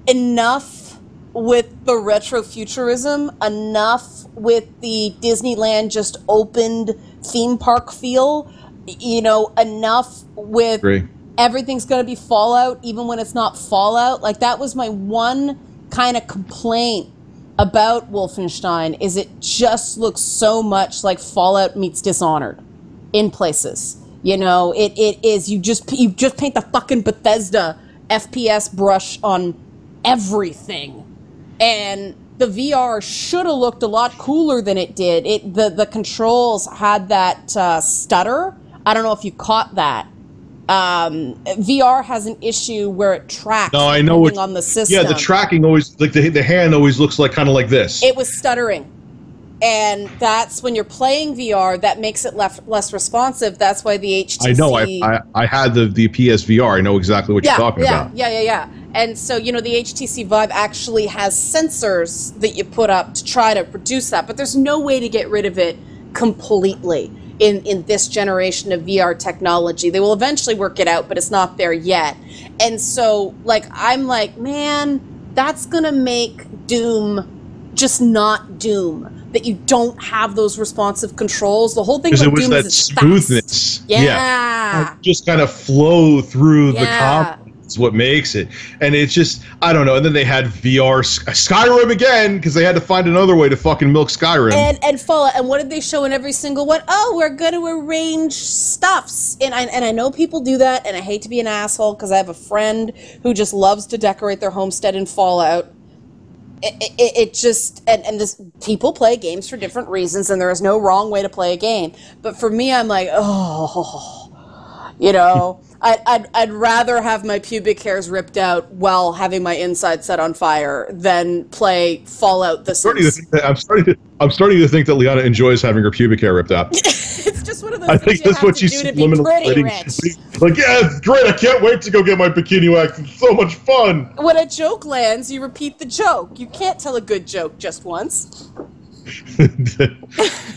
B: enough with the retrofuturism, enough with the Disneyland just opened theme park feel, enough with everything's going to be Fallout, even when it's not Fallout. Like, that was my one kind of complaint about Wolfenstein, is it just looks so much like Fallout meets Dishonored in places. It is, you just paint the fucking Bethesda FPS brush on everything. And the VR should have looked a lot cooler than it did. The controls had that stutter. I don't know if you caught that. VR has an issue where it tracks depending on the system.
A: Yeah, the tracking always, like the hand always looks like kind of like this.
B: It was stuttering. And that's when you're playing VR, that makes it less responsive. That's why the HTC...
A: I know, I had the PSVR. I know exactly what you're talking about.
B: Yeah. And so, the HTC Vive actually has sensors that you put up to try to reduce that. But there's no way to get rid of it completely in this generation of VR technology. They will eventually work it out, but it's not there yet. And so, I'm like, man, that's going to make Doom just not Doom. That you don't have those responsive controls. The whole thing about Doom is it's
A: smoothness.
B: Fast. Yeah.
A: Just kind of flow through the combat is what makes it. And it's just, I don't know. And then they had VR Skyrim again, because they had to find another way to fucking milk Skyrim.
B: And Fallout. And what did they show in every single one? Oh, we're going to arrange stuffs. And I know people do that, and I hate to be an asshole, because I have a friend who just loves to decorate their homestead in Fallout. It just, and this, people play games for different reasons, and there is no wrong way to play a game. But for me, I'm like, I'd rather have my pubic hairs ripped out while having my inside set on fire than play Fallout the Sims.
A: I'm starting to think that Liana enjoys having her pubic hair ripped out.
B: It's just one of those
A: I
B: things
A: think that's what she's subliminally. Like, yeah, it's great. I can't wait to go get my bikini wax. It's so much fun.
B: When a joke lands, you repeat the joke. You can't tell a good joke just once.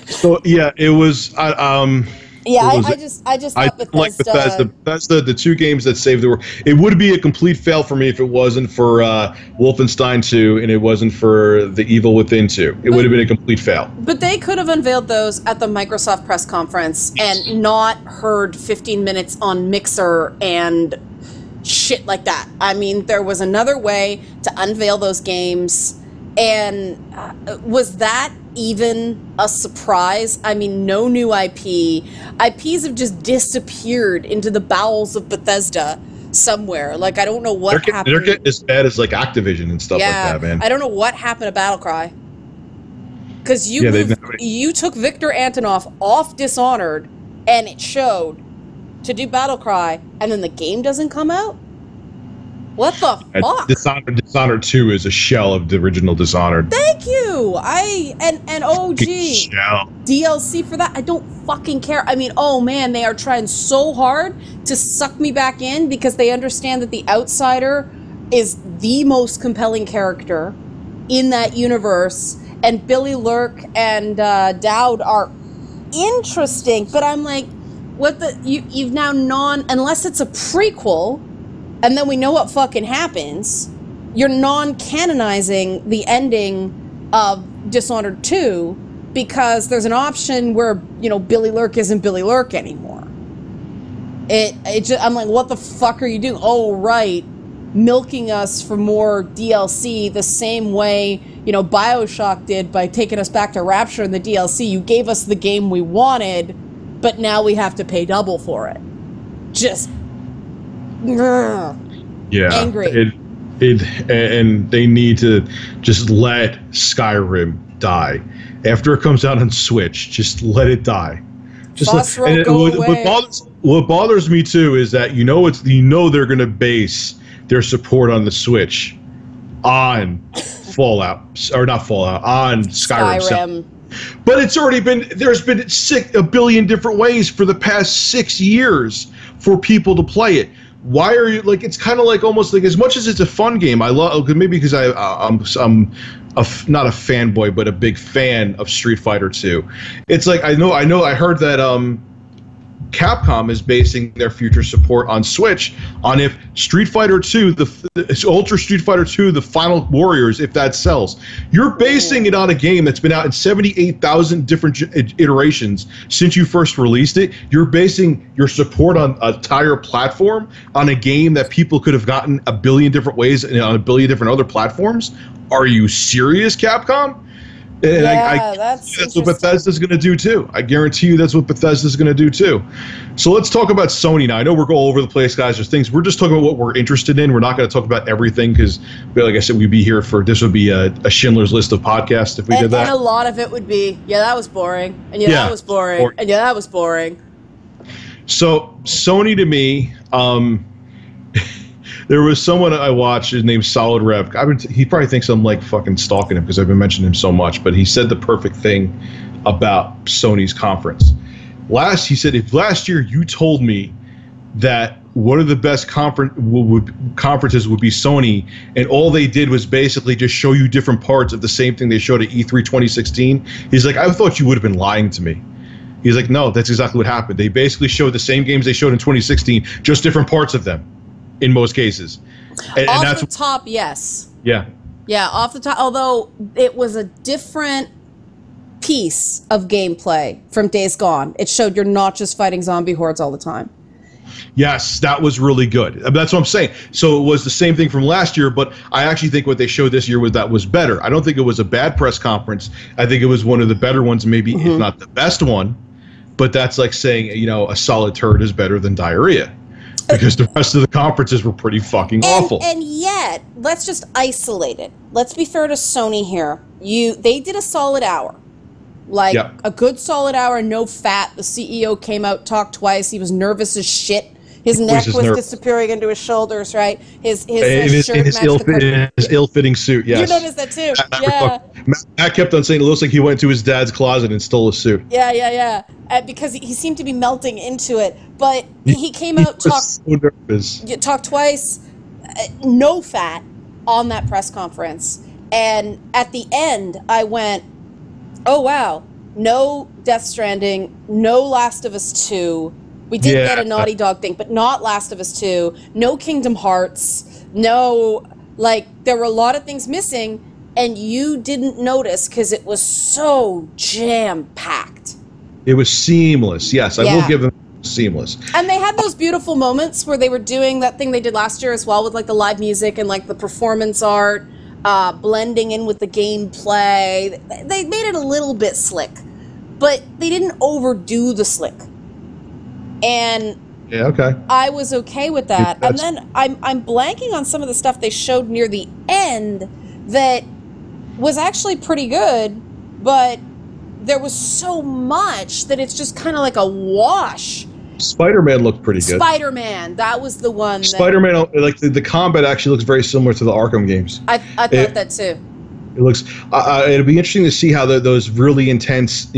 A: So yeah, it was.
B: I just thought
A: Bethesda, the two games that saved the world. It would be a complete fail for me if it wasn't for Wolfenstein 2 and it wasn't for The Evil Within 2. It would have been a complete fail.
B: But they could have unveiled those at the Microsoft press conference and not heard 15 minutes on Mixer and shit like that. I mean, there was another way to unveil those games. And was that even a surprise? I mean, no new IP. IPs have just disappeared into the bowels of Bethesda somewhere. Like, I don't know what happened.
A: They're getting as bad as, like, Activision and stuff like that, man.
B: I don't know what happened to Battlecry. Because you took Victor Antonov off Dishonored, and it showed, to do Battlecry, and then the game doesn't come out? What the fuck?
A: Dishonored 2 is a shell of the original Dishonored.
B: Thank you. And OG DLC for that. I don't fucking care. I mean, oh man, they are trying so hard to suck me back in because they understand that the Outsider is the most compelling character in that universe, and Billy Lurk and Dowd are interesting. But I'm like, you've now unless it's a prequel. And then we know what fucking happens. You're non-canonizing the ending of Dishonored 2 because there's an option where, Billy Lurk isn't Billy Lurk anymore. I'm like, what the fuck are you doing? Oh, right. Milking us for more DLC the same way, BioShock did by taking us back to Rapture in the DLC. You gave us the game we wanted, but now we have to pay double for it. Just...
A: Yeah,
B: angry.
A: And they need to just let Skyrim die. After it comes out on Switch, just let it die. Just what bothers me too is that they're going to base their support on the Switch on Fallout, or not Fallout, on Skyrim. But it's already there's been a billion different ways for the past 6 years for people to play it. Why are you it's kind of like almost like, as much as it's a fun game, I love, maybe because I'm not a fanboy, but a big fan of Street Fighter 2. It's like I heard that Capcom is basing their future support on Switch on if Street Fighter 2, the Ultra Street Fighter 2, the Final Warriors, if that sells. You're basing it on a game that's been out in 78,000 different iterations since you first released it. You're basing your support on an entire platform on a game that people could have gotten a billion different ways and on a billion different other platforms. Are you serious, Capcom? And that's what Bethesda's going to do too. I guarantee you that's what Bethesda's going to do too. So let's talk about Sony now. I know we're going all over the place, guys. There's things we're just talking about what we're interested in. We're not going to talk about everything because, like I said, we'd be here for this would be a Schindler's List of podcasts if we did that.
B: And a lot of it would be, that was boring, and that was boring, and that was boring.
A: So Sony to me. There was someone I watched, his name's Solid Rev. He probably thinks I'm like fucking stalking him because I've been mentioning him so much, but he said the perfect thing about Sony's conference. He said, if last year you told me that one of the best conferences would be Sony, and all they did was basically just show you different parts of the same thing they showed at E3 2016, he's like, I thought you would have been lying to me. He's like, no, that's exactly what happened. They basically showed the same games they showed in 2016, just different parts of them. In most cases. And
B: off the top, yes.
A: Yeah.
B: Yeah, off the top, although it was a different piece of gameplay from Days Gone. It showed you're not just fighting zombie hordes all the time.
A: Yes, that was really good. That's what I'm saying. So it was the same thing from last year, but I actually think what they showed this year was better. I don't think it was a bad press conference. I think it was one of the better ones, maybe if not the best one. But that's like saying, a solid turd is better than diarrhea. Because the rest of the conferences were pretty fucking awful.
B: And yet, let's just isolate it. Let's be fair to Sony here. They did a solid hour. A good solid hour, no fat. The CEO came out, talked twice. He was nervous as shit. His neck was disappearing into his shoulders, right? His shirt matched his
A: ill-fitting suit, yes.
B: You noticed that too. Yeah.
A: Matt kept on saying it looks like he went to his dad's closet and stole a suit.
B: Yeah. Because he seemed to be melting into it. But he came out, talked twice, no fat on that press conference. And at the end, I went, oh, wow, no Death Stranding, no Last of Us 2. We did get a Naughty Dog thing, but not Last of Us 2. No Kingdom Hearts. No, there were a lot of things missing, and you didn't notice because it was so jam-packed.
A: It was seamless. Yes, I will give them seamless.
B: And they had those beautiful moments where they were doing that thing they did last year as well with the live music and the performance art, blending in with the gameplay. They made it a little bit slick, but they didn't overdo the slick. And I was okay with that. And then I'm blanking on some of the stuff they showed near the end that was actually pretty good, but there was so much that it's just kind of like a wash.
A: Spider-Man looked pretty good.
B: Spider-Man, that was the one.
A: Spider-Man, the combat actually looks very similar to the Arkham games.
B: I thought that too.
A: It looks. It'll be interesting to see how those really intense,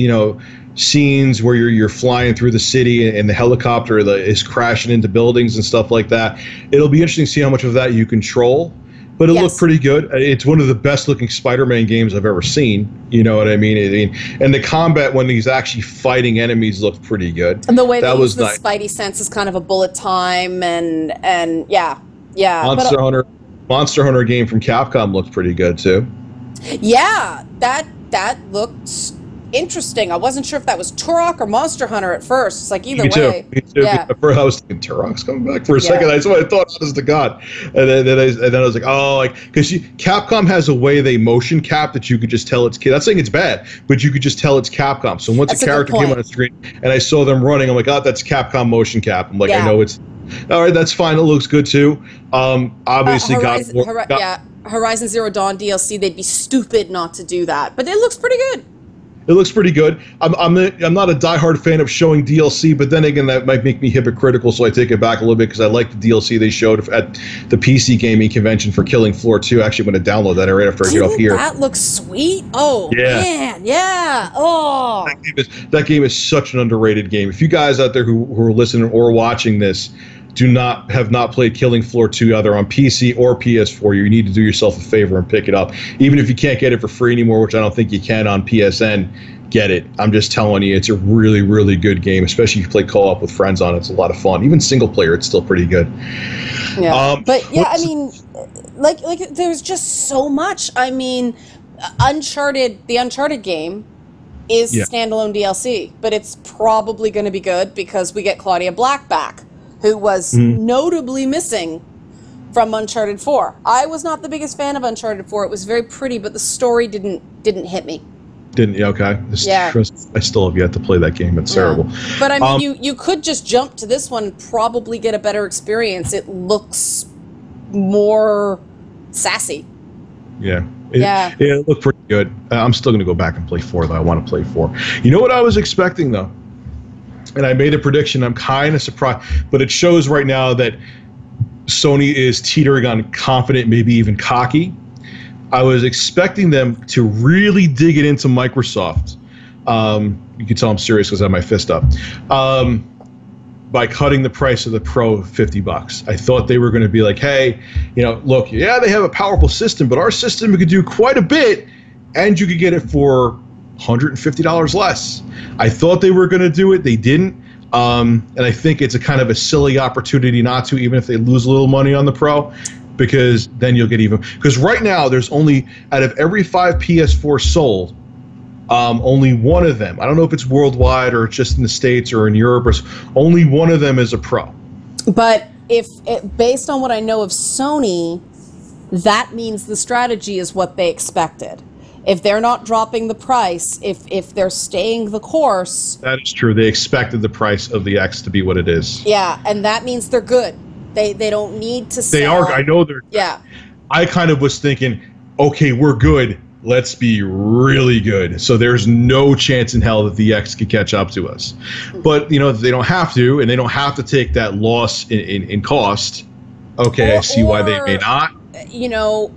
A: scenes where you're flying through the city and the helicopter is crashing into buildings and stuff like that. It'll be interesting to see how much of that you control. But it looked pretty good. It's one of the best looking Spider-Man games I've ever seen. You know what I mean? And the combat when he's actually fighting enemies looked pretty good.
B: And the way that was the Spidey sense is kind of a bullet time and yeah.
A: Monster Hunter game from Capcom looked pretty good too.
B: Yeah, that looked interesting. I wasn't sure if that was Turok or Monster Hunter at first. It's either way.
A: Me too. Yeah. At first I was thinking Turok's coming back for a second. That's what I thought, honest to God. And then I was like, oh, because Capcom has a way they motion cap that you could just tell it's. Not saying it's bad, but you could just tell it's Capcom. So once a character came on the screen and I saw them running, I'm like, oh, that's Capcom motion cap. I'm like, I know it's All right, that's fine. It looks good too. Obviously,
B: Horizon Zero Dawn DLC. They'd be stupid not to do that, but it looks pretty good.
A: It looks pretty good. I'm not a diehard fan of showing DLC, but then again, that might make me hypocritical, so I take it back a little bit because I like the DLC they showed at the PC gaming convention for Killing Floor 2. Actually, I'm going to download that right after I get off here.
B: That looks sweet. Oh, yeah. Man, yeah. Oh.
A: That game is such an underrated game. If you guys out there who are listening or watching this have not played Killing Floor 2 either on PC or PS4, you need to do yourself a favor and pick it up. Even if you can't get it for free anymore, which I don't think you can on PSN, get it. I'm just telling you, it's a really, really good game, especially if you play co-op with friends on it. It's a lot of fun. Even single player, it's still pretty good.
B: Yeah, but yeah, I mean, like there's just so much. I mean, the Uncharted game is standalone DLC, but it's probably going to be good because we get Claudia Black back, who was notably missing from Uncharted 4. I was not the biggest fan of Uncharted 4. It was very pretty, but the story didn't hit me.
A: Okay. I still have yet to play that game. It's terrible.
B: But I mean, you could just jump to this one and probably get a better experience. It looks more sassy.
A: Yeah. It looked pretty good. I'm still going to go back and play 4, though. I want to play 4. You know what I was expecting, though? And I made a prediction. I'm kind of surprised. But it shows right now that Sony is teetering on confident, maybe even cocky. I was expecting them to really dig it into Microsoft. You can tell I'm serious because I have my fist up. By cutting the price of the Pro $50. I thought they were going to be like, hey, look, they have a powerful system, but our system could do quite a bit, and you could get it for $150 less. I thought they were going to do it. They didn't. And I think it's a kind of a silly opportunity not to, even if they lose a little money on the Pro, because then you'll get even. Because right now, there's only, out of every 5 PS4 sold, only one of them, I don't know if it's worldwide or just in the States or in Europe, only one of them is a Pro.
B: But based on what I know of Sony, that means the strategy is what they expected. If they're not dropping the price, if they're staying the course...
A: That is true. They expected the price of the X to be what it is.
B: Yeah, and that means they're good. They don't need to sell.
A: They are. I know they're good.
B: Yeah. I
A: kind of was thinking, okay, we're good. Let's be really good. So there's no chance in hell that the X could catch up to us. But, they don't have to, and they don't have to take that loss in cost. Okay, I see why they may not.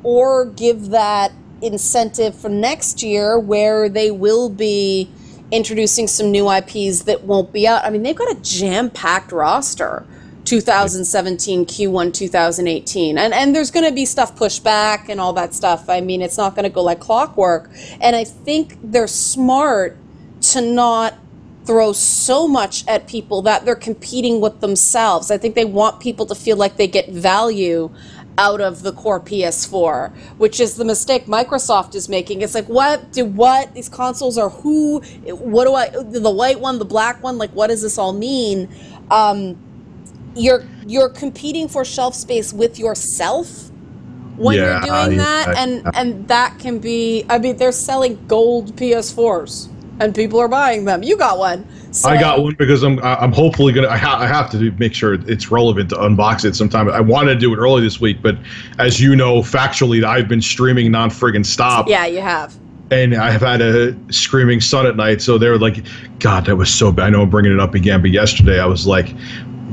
B: Or give that incentive for next year where they will be introducing some new IPs that won't be out. I mean, they've got a jam-packed roster. 2017, Q1 2018. And there's going to be stuff pushed back and all that stuff. I mean, it's not going to go like clockwork. And I think they're smart to not throw so much at people that they're competing with themselves. I think they want people to feel like they get value out of the core PS4, which is the mistake Microsoft is making. It's like, what? These consoles are who? The white one, the black one? Like, what does this all mean? You're competing for shelf space with yourself when you're doing that, and that can be. I mean, they're selling gold PS4s, and people are buying them. You got one. So.
A: I got one because I'm hopefully gonna. I have to make sure it's relevant to unbox it sometime. I wanted to do it early this week, but as you know, factually, I've been streaming non-friggin' stop.
B: Yeah, you have.
A: And I have had a screaming son at night, so they're like, God, that was so bad. I know I'm bringing it up again, but yesterday I was like,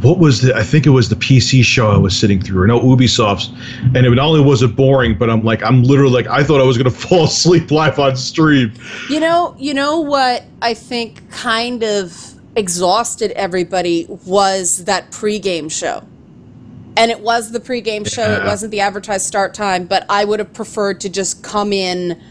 A: what was I think it was the PC show I was sitting through, or no, Ubisoft's, and it not only was it boring, but I'm literally like, I thought I was going to fall asleep live on stream.
B: You know what I think kind of exhausted everybody was that pregame show. And it was the pregame show, it wasn't the advertised start time, but I would have preferred to just come in,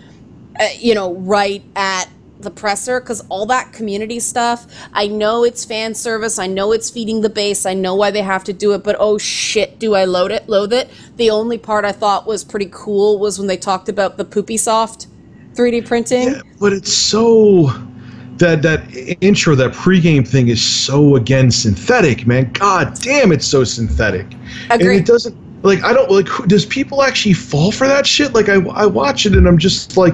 B: right at the presser, because all that community stuff, I know it's fan service, I know it's feeding the base, I know why they have to do it, but oh shit, do I loathe it. The only part I thought was pretty cool was when they talked about the Poopy Soft 3D printing. Yeah,
A: but it's so that intro, that pregame thing is so again synthetic, man. God damn, it's so synthetic.
B: Agreed.
A: And it doesn't does people actually fall for that shit? Like I watch it and I'm just like,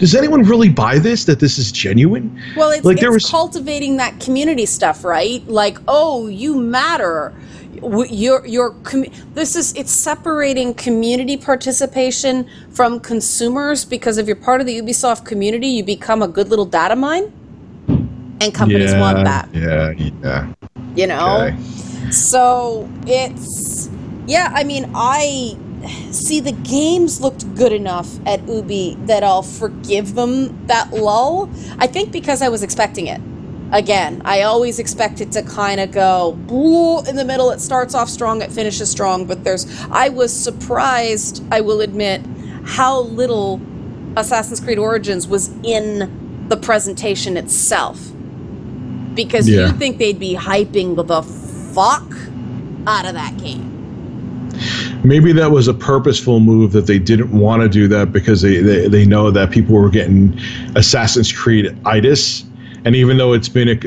A: does anyone really buy this, that this is genuine?
B: Well, it's cultivating that community stuff, right? Like, oh, you matter. It's separating community participation from consumers, because if you're part of the Ubisoft community, you become a good little data mine, and companies want that.
A: Yeah.
B: You know?
A: Okay.
B: So it's, I mean, I see the games looked good enough at Ubi that I'll forgive them that lull. I think because I was expecting it. Again, I always expect it to kind of go in the middle. It starts off strong, it finishes strong, but I was surprised, I will admit, how little Assassin's Creed Origins was in the presentation itself. Because you'd think they'd be hyping the fuck out of that game.
A: Maybe that was a purposeful move, that they didn't want to do that because they know that people were getting Assassin's Creed-itis. And even though it's been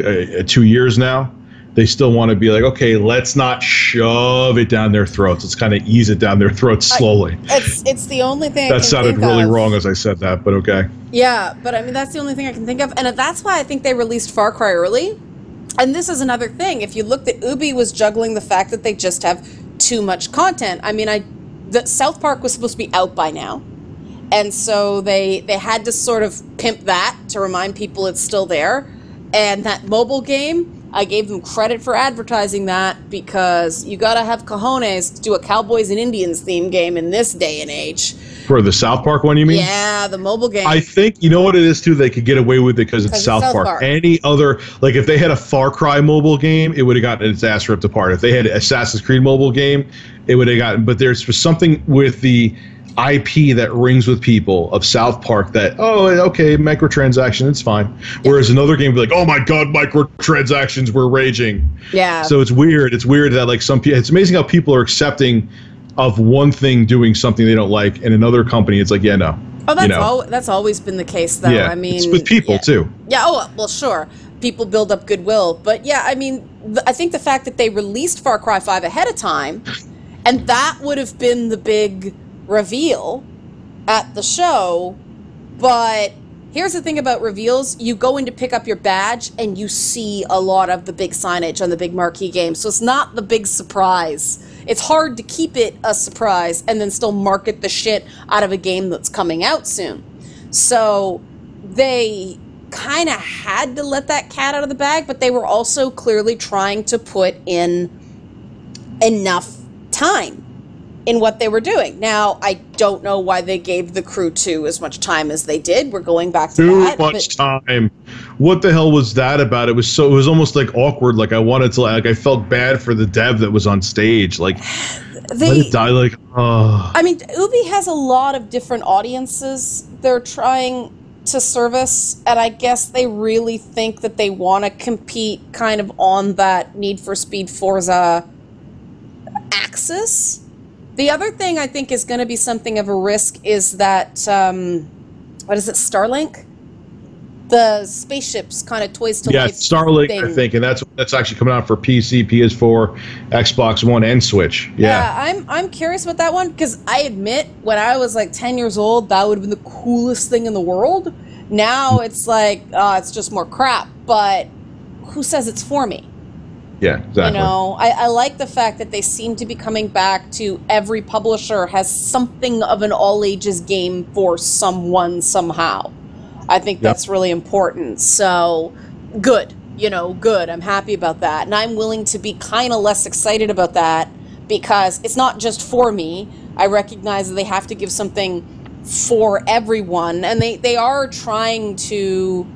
A: 2 years now, they still want to be like, okay, let's not shove it down their throats. Let's kind of ease it down their throats slowly.
B: It's the only thing
A: that sounded really wrong as I said that, but okay.
B: Yeah, but I mean, that's the only thing I can think of. And that's why I think they released Far Cry early. And this is another thing. If you looked at Ubi was juggling the fact that they just have too much content. I mean, the South Park was supposed to be out by now. And so they had to sort of pimp that to remind people it's still there. And that mobile game, I gave them credit for advertising that, because you got to have cojones to do a Cowboys and Indians theme game in this day and age.
A: For the South Park one, you mean?
B: Yeah, the mobile game.
A: I think, you know what it is, too? They could get away with it because it's South Park. Any other, like if they had a Far Cry mobile game, it would have gotten its ass ripped apart. If they had an Assassin's Creed mobile game, it would have gotten, but there's something with the IP that rings with people of South Park that, oh, okay, microtransaction, it's fine. Whereas another game would be like, oh my god, microtransactions, we're raging.
B: Yeah.
A: So it's weird. It's weird that like some people, it's amazing how people are accepting of one thing doing something they don't like, and another company, it's like, yeah, no.
B: Oh, that's always been the case, though.
A: Yeah,
B: I mean,
A: it's with people too.
B: Yeah. Oh, well, sure. People build up goodwill, but yeah, I mean, I think the fact that they released Far Cry 5 ahead of time, and that would have been the big reveal at the show. But here's the thing about reveals: you go in to pick up your badge and you see a lot of the big signage on the big marquee game, so it's not the big surprise. It's hard to keep it a surprise and then still market the shit out of a game that's coming out soon. So they kind of had to let that cat out of the bag, but they were also clearly trying to put in enough time in what they were doing. Now, I don't know why they gave the crew 2 as much time as they did. We're going back to that.
A: Too much time. What the hell was that about? It was almost like awkward. Like I felt bad for the dev that was on stage. Like, let it die. Like, oh.
B: I mean, Ubi has a lot of different audiences they're trying to service, and I guess they really think that they want to compete kind of on that Need for Speed Forza axis. The other thing I think is going to be something of a risk is that, what is it, Starlink? The spaceships kind of toys to life.
A: Yeah, Starlink,
B: thing.
A: I think, and that's actually coming out for PC, PS4, Xbox One, and Switch. Yeah,
B: I'm curious about that one, because I admit, when I was like 10 years old, that would have been the coolest thing in the world. Now it's like, it's just more crap, but who says it's for me?
A: Yeah, exactly.
B: You know, I like the fact that they seem to be coming back to every publisher has something of an all-ages game for someone somehow. I think that's really important. So, good. You know, good. I'm happy about that. And I'm willing to be kind of less excited about that, because it's not just for me. I recognize that they have to give something for everyone. And they are trying to...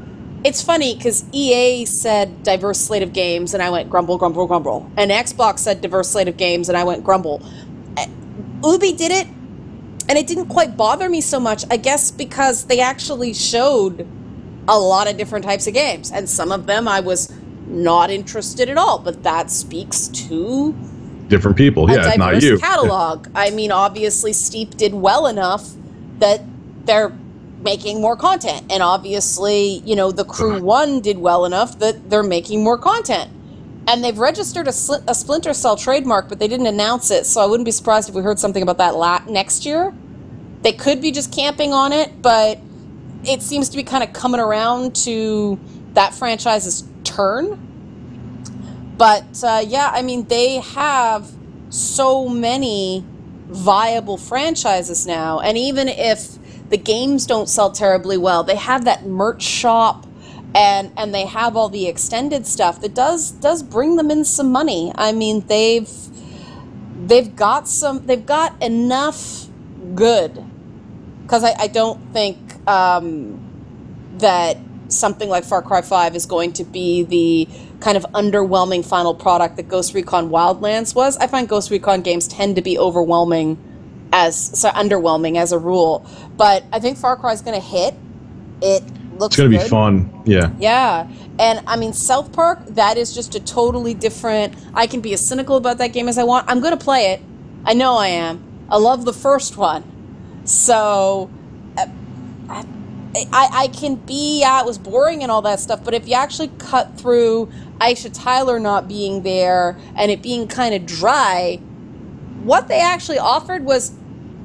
B: It's funny, because EA said diverse slate of games, and I went grumble, grumble, grumble. And Xbox said diverse slate of games, and I went grumble. Ubi did it, and it didn't quite bother me so much, I guess because they actually showed a lot of different types of games. And some of them I was not interested at all, but that speaks to...
A: different people, yeah, not you.
B: Catalog. I mean, obviously Steep did well enough that they're making more content, and obviously, you know, the Crew 1 did well enough that they're making more content, and they've registered a Splinter Cell trademark, but they didn't announce it, so I wouldn't be surprised if we heard something about that next year. They could be just camping on it, but it seems to be kind of coming around to that franchise's turn. But yeah, I mean, they have so many viable franchises now, and even if the games don't sell terribly well, they have that merch shop, and they have all the extended stuff that does bring them in some money. I mean, they've got enough good, because I don't think that something like Far Cry 5 is going to be the kind of underwhelming final product that Ghost Recon Wildlands was. I find Ghost Recon games tend to be underwhelming as a rule, but I think Far Cry is going to hit. It looks good.
A: It's going to be fun. Yeah.
B: Yeah. And I mean, South Park, that is just a totally different. I can be as cynical about that game as I want. I'm going to play it. I know I am. I love the first one. So I can be, it was boring and all that stuff, but if you actually cut through Aisha Tyler not being there and it being kind of dry, what they actually offered was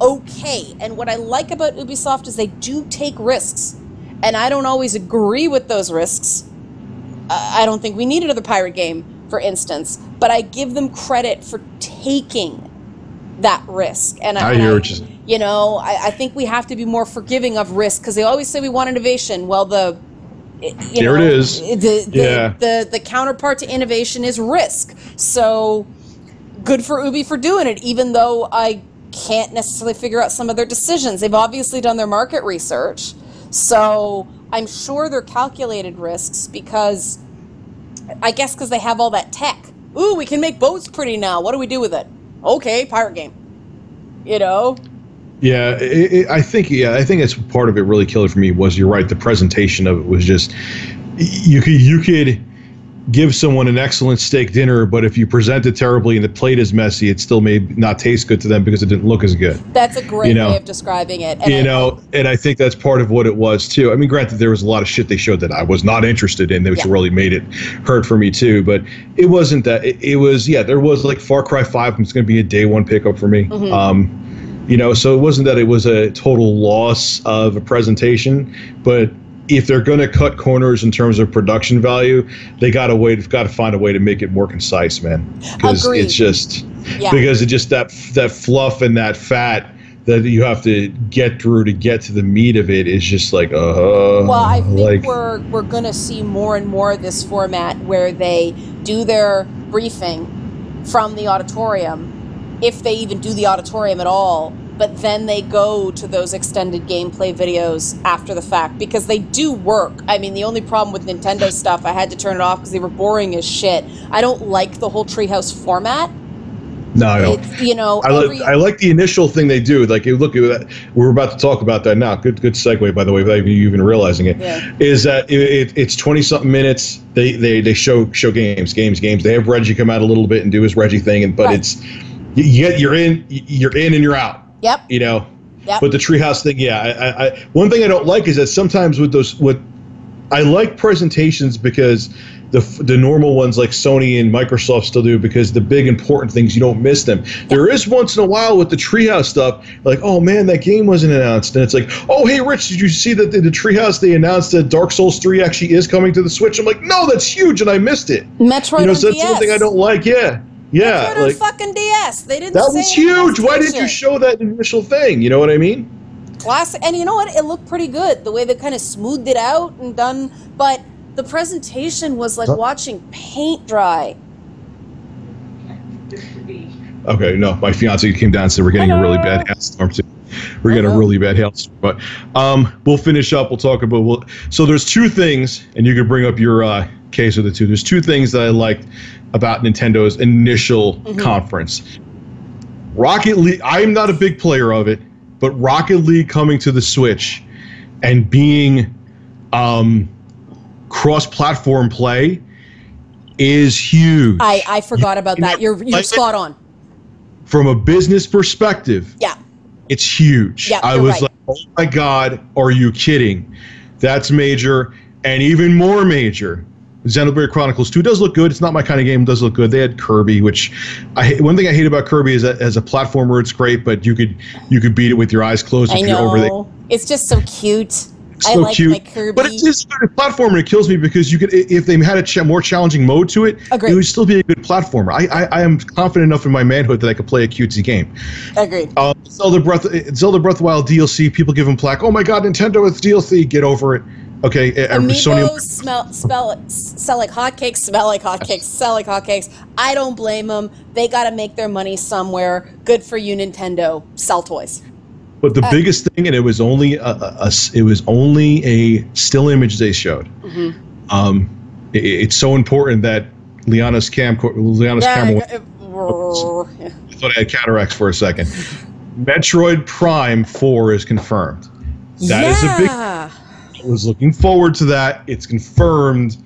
B: okay. And what I like about Ubisoft is they do take risks. And I don't always agree with those risks. I don't think we need another pirate game, for instance. But I give them credit for taking that risk. And I hear what you're saying. You know, I think we have to be more forgiving of risk, because they always say we want innovation. Well, the counterpart to innovation is risk. So good for Ubi for doing it, even though I can't necessarily figure out some of their decisions. They've obviously done their market research. So I'm sure they're calculated risks, because I guess because they have all that tech. Ooh, we can make boats pretty now. What do we do with it? Okay, pirate game. You know?
A: Yeah, I think that's part of it really killed it for me. Was, you're right, the presentation of it was just, you could give someone an excellent steak dinner, but if you present it terribly and the plate is messy, it still may not taste good to them because it didn't look as good.
B: That's a great way of describing it.
A: And and I think that's part of what it was too. I mean, granted, there was a lot of shit they showed that I was not interested in, which really made it hurt for me too. But it wasn't that. It was, there was like Far Cry 5 was going to be a day one pickup for me. Mm-hmm. So it wasn't that it was a total loss of a presentation, but if they're going to cut corners in terms of production value, they've got to find a way to make it more concise, man. Because it's just that fluff and that fat that you have to get through to get to the meat of it is just like, well,
B: I think we're going to see more and more of this format where they do their briefing from the auditorium, if they even do the auditorium at all, but then they go to those extended gameplay videos after the fact, because they do work. I mean, the only problem with Nintendo stuff, I had to turn it off because they were boring as shit. I don't like the whole Treehouse format.
A: No, I don't. I like the initial thing they do. Like, look at that. We're about to talk about that now. Good segue, by the way, without you even realizing it. Yeah. Is that it's 20-something minutes. They show games. They have Reggie come out a little bit and do his Reggie thing, but it's you're in and you're out.
B: Yep.
A: Yep. But the Treehouse thing, I one thing I don't like is that sometimes I like presentations because the normal ones like Sony and Microsoft still do, because the big important things, you don't miss them. Yep. There is once in a while with the Treehouse stuff, like, oh man, that game wasn't announced, and it's like, oh hey Rich, did you see that the Treehouse, they announced that Dark Souls 3 actually is coming to the Switch? I'm like, no, that's huge, and I missed it.
B: Metroid on
A: so that's one thing I don't like. Yeah,
B: like fucking DS. They didn't.
A: That was huge. Why didn't you show that initial thing? You know what I mean?
B: Classic. And you know what? It looked pretty good. The way they kind of smoothed it out and done. But the presentation was like watching paint dry.
A: Okay, no, my fiance came down and said we're getting a really bad hailstorm too. We're getting a really bad hailstorm. But we'll finish up. We'll talk about. So there's two things, and you can bring up your case of the two. There's two things that I liked about Nintendo's initial conference. Rocket League, I'm not a big player of it, but Rocket League coming to the Switch and being cross-platform play is huge.
B: I forgot about that. You're spot on.
A: From a business perspective, it's huge.
B: Yeah,
A: I was like, oh my God, are you kidding? That's major, and even more major. Xenoblade Chronicles 2 does look good. It's not my kind of game. It does look good. They had Kirby, which one thing I hate about Kirby is that as a platformer, it's great, but you could beat it with your eyes closed if you're over there.
B: It's just so cute. I like
A: cute.
B: my Kirby.
A: But it's just a platformer. It kills me because you could, if they had a more challenging mode to it,
B: Agreed.
A: it would still be a good platformer. I am confident enough in my manhood that I could play a cutesy game.
B: Agreed.
A: Zelda Breath of the Wild DLC. People give them plaque. Oh my God, Nintendo with DLC. Get over it. Okay.
B: Amiibos sell like hotcakes, smell like hotcakes, sell like hotcakes. I don't blame them. They got to make their money somewhere. Good for you, Nintendo. Sell toys.
A: But the biggest thing, and it was only a still image they showed. Mm-hmm. It's so important that Liana's camera. I thought I had cataracts for a second. Metroid Prime 4 is confirmed. That is a big. I was looking forward to that. It's confirmed.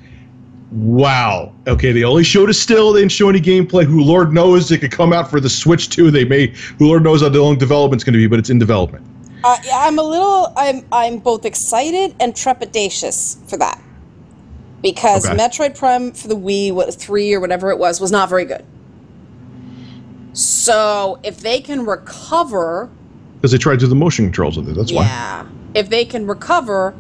A: Wow. Okay, they only showed a still. They didn't show any gameplay. Who Lord knows it could come out for the Switch 2. They may. Who Lord knows how long development's going to be, but it's in development.
B: I'm both excited and trepidatious for that because Metroid Prime for the Wii, 3 or whatever it was not very good. So if they can recover,
A: because they tried to do the motion controls with it, that's why.
B: Yeah, if they can recover,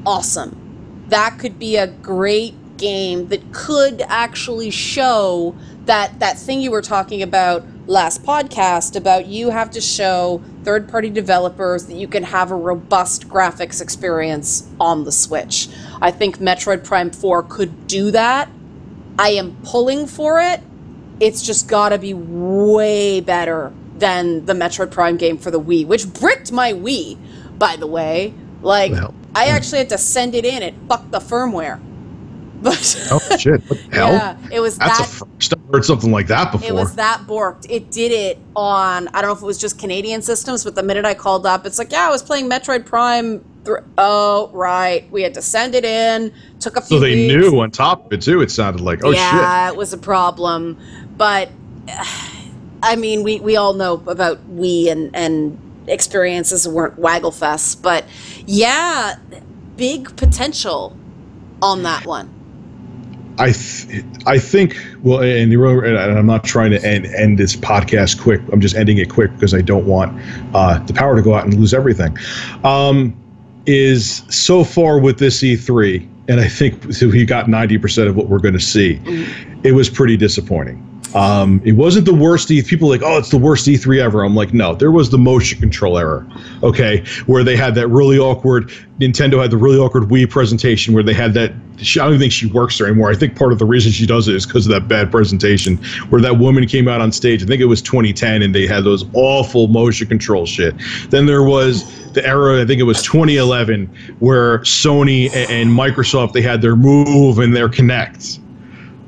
B: awesome. That could be a great game that could actually show that thing you were talking about last podcast about you have to show third-party developers that you can have a robust graphics experience on the Switch. I think Metroid Prime 4 could do that. I am pulling for it. It's just got to be way better than the Metroid Prime game for the Wii, which bricked my Wii, by the way. Like, I actually had to send it in. It fucked the firmware. But
A: oh, shit. What the hell?
B: Yeah, it was
A: That's the first I've heard something like that before.
B: It was that borked. It did it on, I don't know if it was just Canadian systems, but the minute I called up, it's like, yeah, I was playing Metroid Prime. Oh, right. We had to send it in. Took a few
A: So they
B: weeks.
A: knew on top of it, too. It sounded like, oh, shit.
B: Yeah, it was a problem. But, I mean, we all know about Wii and experiences weren't Wagglefest. But, yeah, big potential on that one.
A: I think, well, and I'm not trying to end this podcast quick. I'm just ending it quick because I don't want the power to go out and lose everything. Is so far with this E3, and I think we got 90% of what we're going to see. It was pretty disappointing. It wasn't the worst E3. People are like, oh, it's the worst E3 ever. I'm like, no, there was the motion control error. Okay, where they had that really awkward. Nintendo had the really awkward Wii presentation where they had that. I don't even think she works there anymore. I think part of the reason she does it is because of that bad presentation where that woman came out on stage. I think it was 2010, and they had those awful motion control shit. Then there was the era, I think it was 2011, where Sony and Microsoft, they had their Move and their Kinect.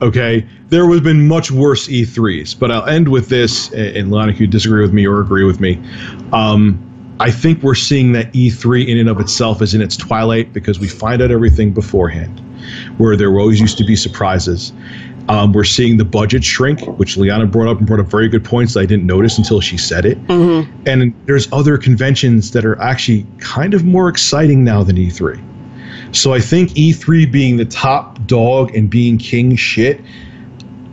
A: Okay, there would have been much worse E3s, but I'll end with this, and Lana, if you disagree with me or agree with me, I think we're seeing that E3 in and of itself is in its twilight because we find out everything beforehand, where there always used to be surprises. We're seeing the budget shrink, which Liana brought up very good points that I didn't notice until she said it. Mm-hmm. And there's other conventions that are actually kind of more exciting now than E3. So I think E3 being the top dog and being king shit,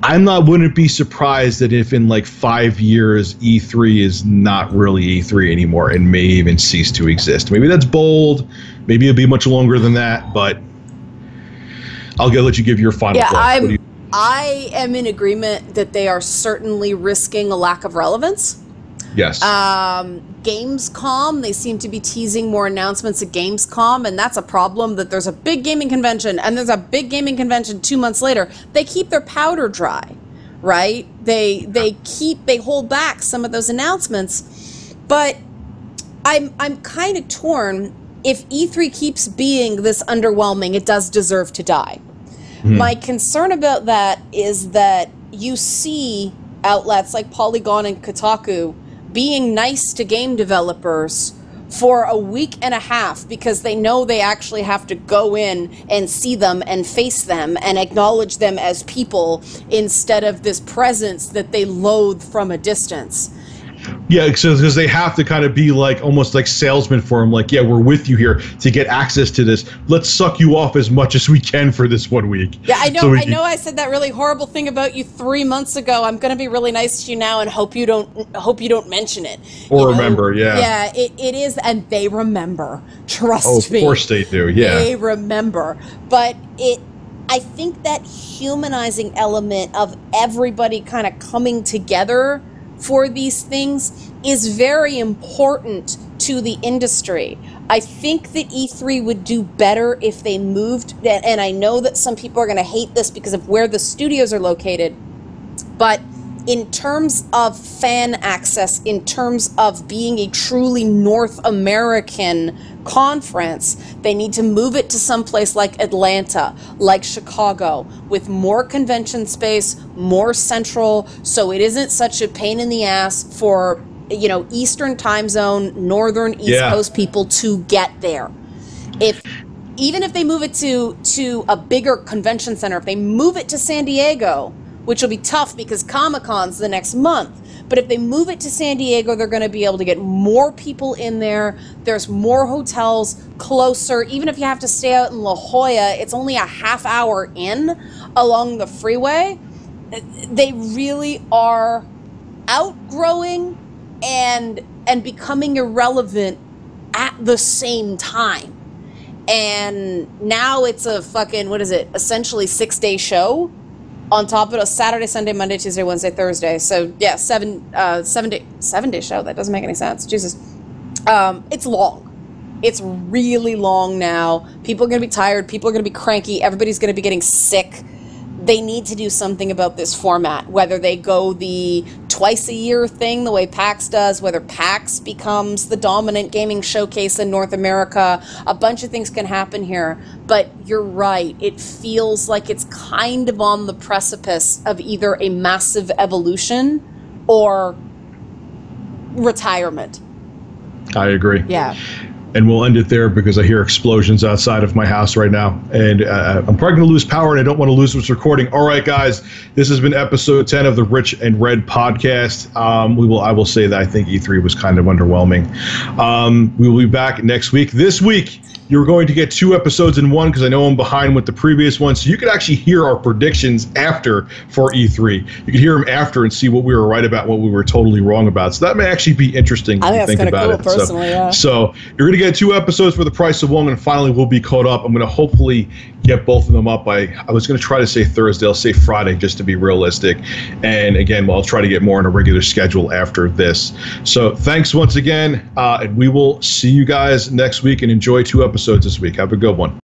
A: wouldn't be surprised that if in like 5 years E3 is not really E3 anymore and may even cease to exist. Maybe that's bold. Maybe it'll be much longer than that, but I'll let you give your final thought.
B: I am in agreement that they are certainly risking a lack of relevance.
A: Yes.
B: Gamescom, they seem to be teasing more announcements at Gamescom, and that's a problem, that there's a big gaming convention, and there's a big gaming convention 2 months later. They keep their powder dry, right? They hold back some of those announcements, but I'm kind of torn. If E3 keeps being this underwhelming, it does deserve to die. My concern about that is that you see outlets like Polygon and Kotaku being nice to game developers for a week and a half because they know they actually have to go in and see them and face them and acknowledge them as people instead of this presence that they loathe from a distance.
A: Yeah, because they have to kind of be like almost like salesmen for him. Like, yeah, we're with you here to get access to this. Let's suck you off as much as we can for this 1 week.
B: Yeah, I know. So I know. I said that really horrible thing about you 3 months ago. I'm going to be really nice to you now, and hope you don't mention it.
A: Or remember, yeah.
B: Yeah, it is, and they remember. Trust me.
A: Of course they do. Yeah,
B: they remember. But I think that humanizing element of everybody kind of coming together for these things is very important to the industry. I think that E3 would do better if they moved, and I know that some people are going to hate this because of where the studios are located, but in terms of fan access, in terms of being a truly North American conference, they need to move it to someplace like Atlanta, like Chicago, with more convention space, more central, so it isn't such a pain in the ass for, Eastern time zone, Northern East Coast people to get there. Even if they move it to a bigger convention center, if they move it to San Diego, which will be tough because Comic-Con's the next month. But if they move it to San Diego, they're going to be able to get more people in there. There's more hotels closer. Even if you have to stay out in La Jolla, it's only a half hour in along the freeway. They really are outgrowing and becoming irrelevant at the same time. And now it's a fucking, essentially 6-day show. On top of it, a Saturday, Sunday, Monday, Tuesday, Wednesday, Thursday. So yeah, 7 day show. That doesn't make any sense. Jesus, it's long. It's really long now. People are gonna be tired. People are gonna be cranky. Everybody's gonna be getting sick. They need to do something about this format. Whether they go the twice-a-year thing, the way PAX does, whether PAX becomes the dominant gaming showcase in North America, a bunch of things can happen here. But you're right. It feels like it's kind of on the precipice of either a massive evolution or retirement.
A: I agree.
B: Yeah.
A: And we'll end it there because I hear explosions outside of my house right now. And I'm probably going to lose power, and I don't want to lose this recording. All right, guys, this has been episode 10 of the Rich and Red podcast. I will say that I think E3 was kind of underwhelming. We will be back next week. This week, you're going to get 2 episodes in one because I know I'm behind with the previous one. So you can actually hear our predictions after for E3. You can hear them after and see what we were right about, what we were totally wrong about. So that may actually be interesting.
B: I think that's kind of cool, personally.
A: So you're going to get 2 episodes for the price of one, and finally we'll be caught up. I'm going to hopefully get both of them up by, I was going to try to say Thursday. I'll say Friday just to be realistic. And again, I'll try to get more on a regular schedule after this. So thanks once again, and we will see you guys next week, and enjoy 2 episodes this week. Have a good one.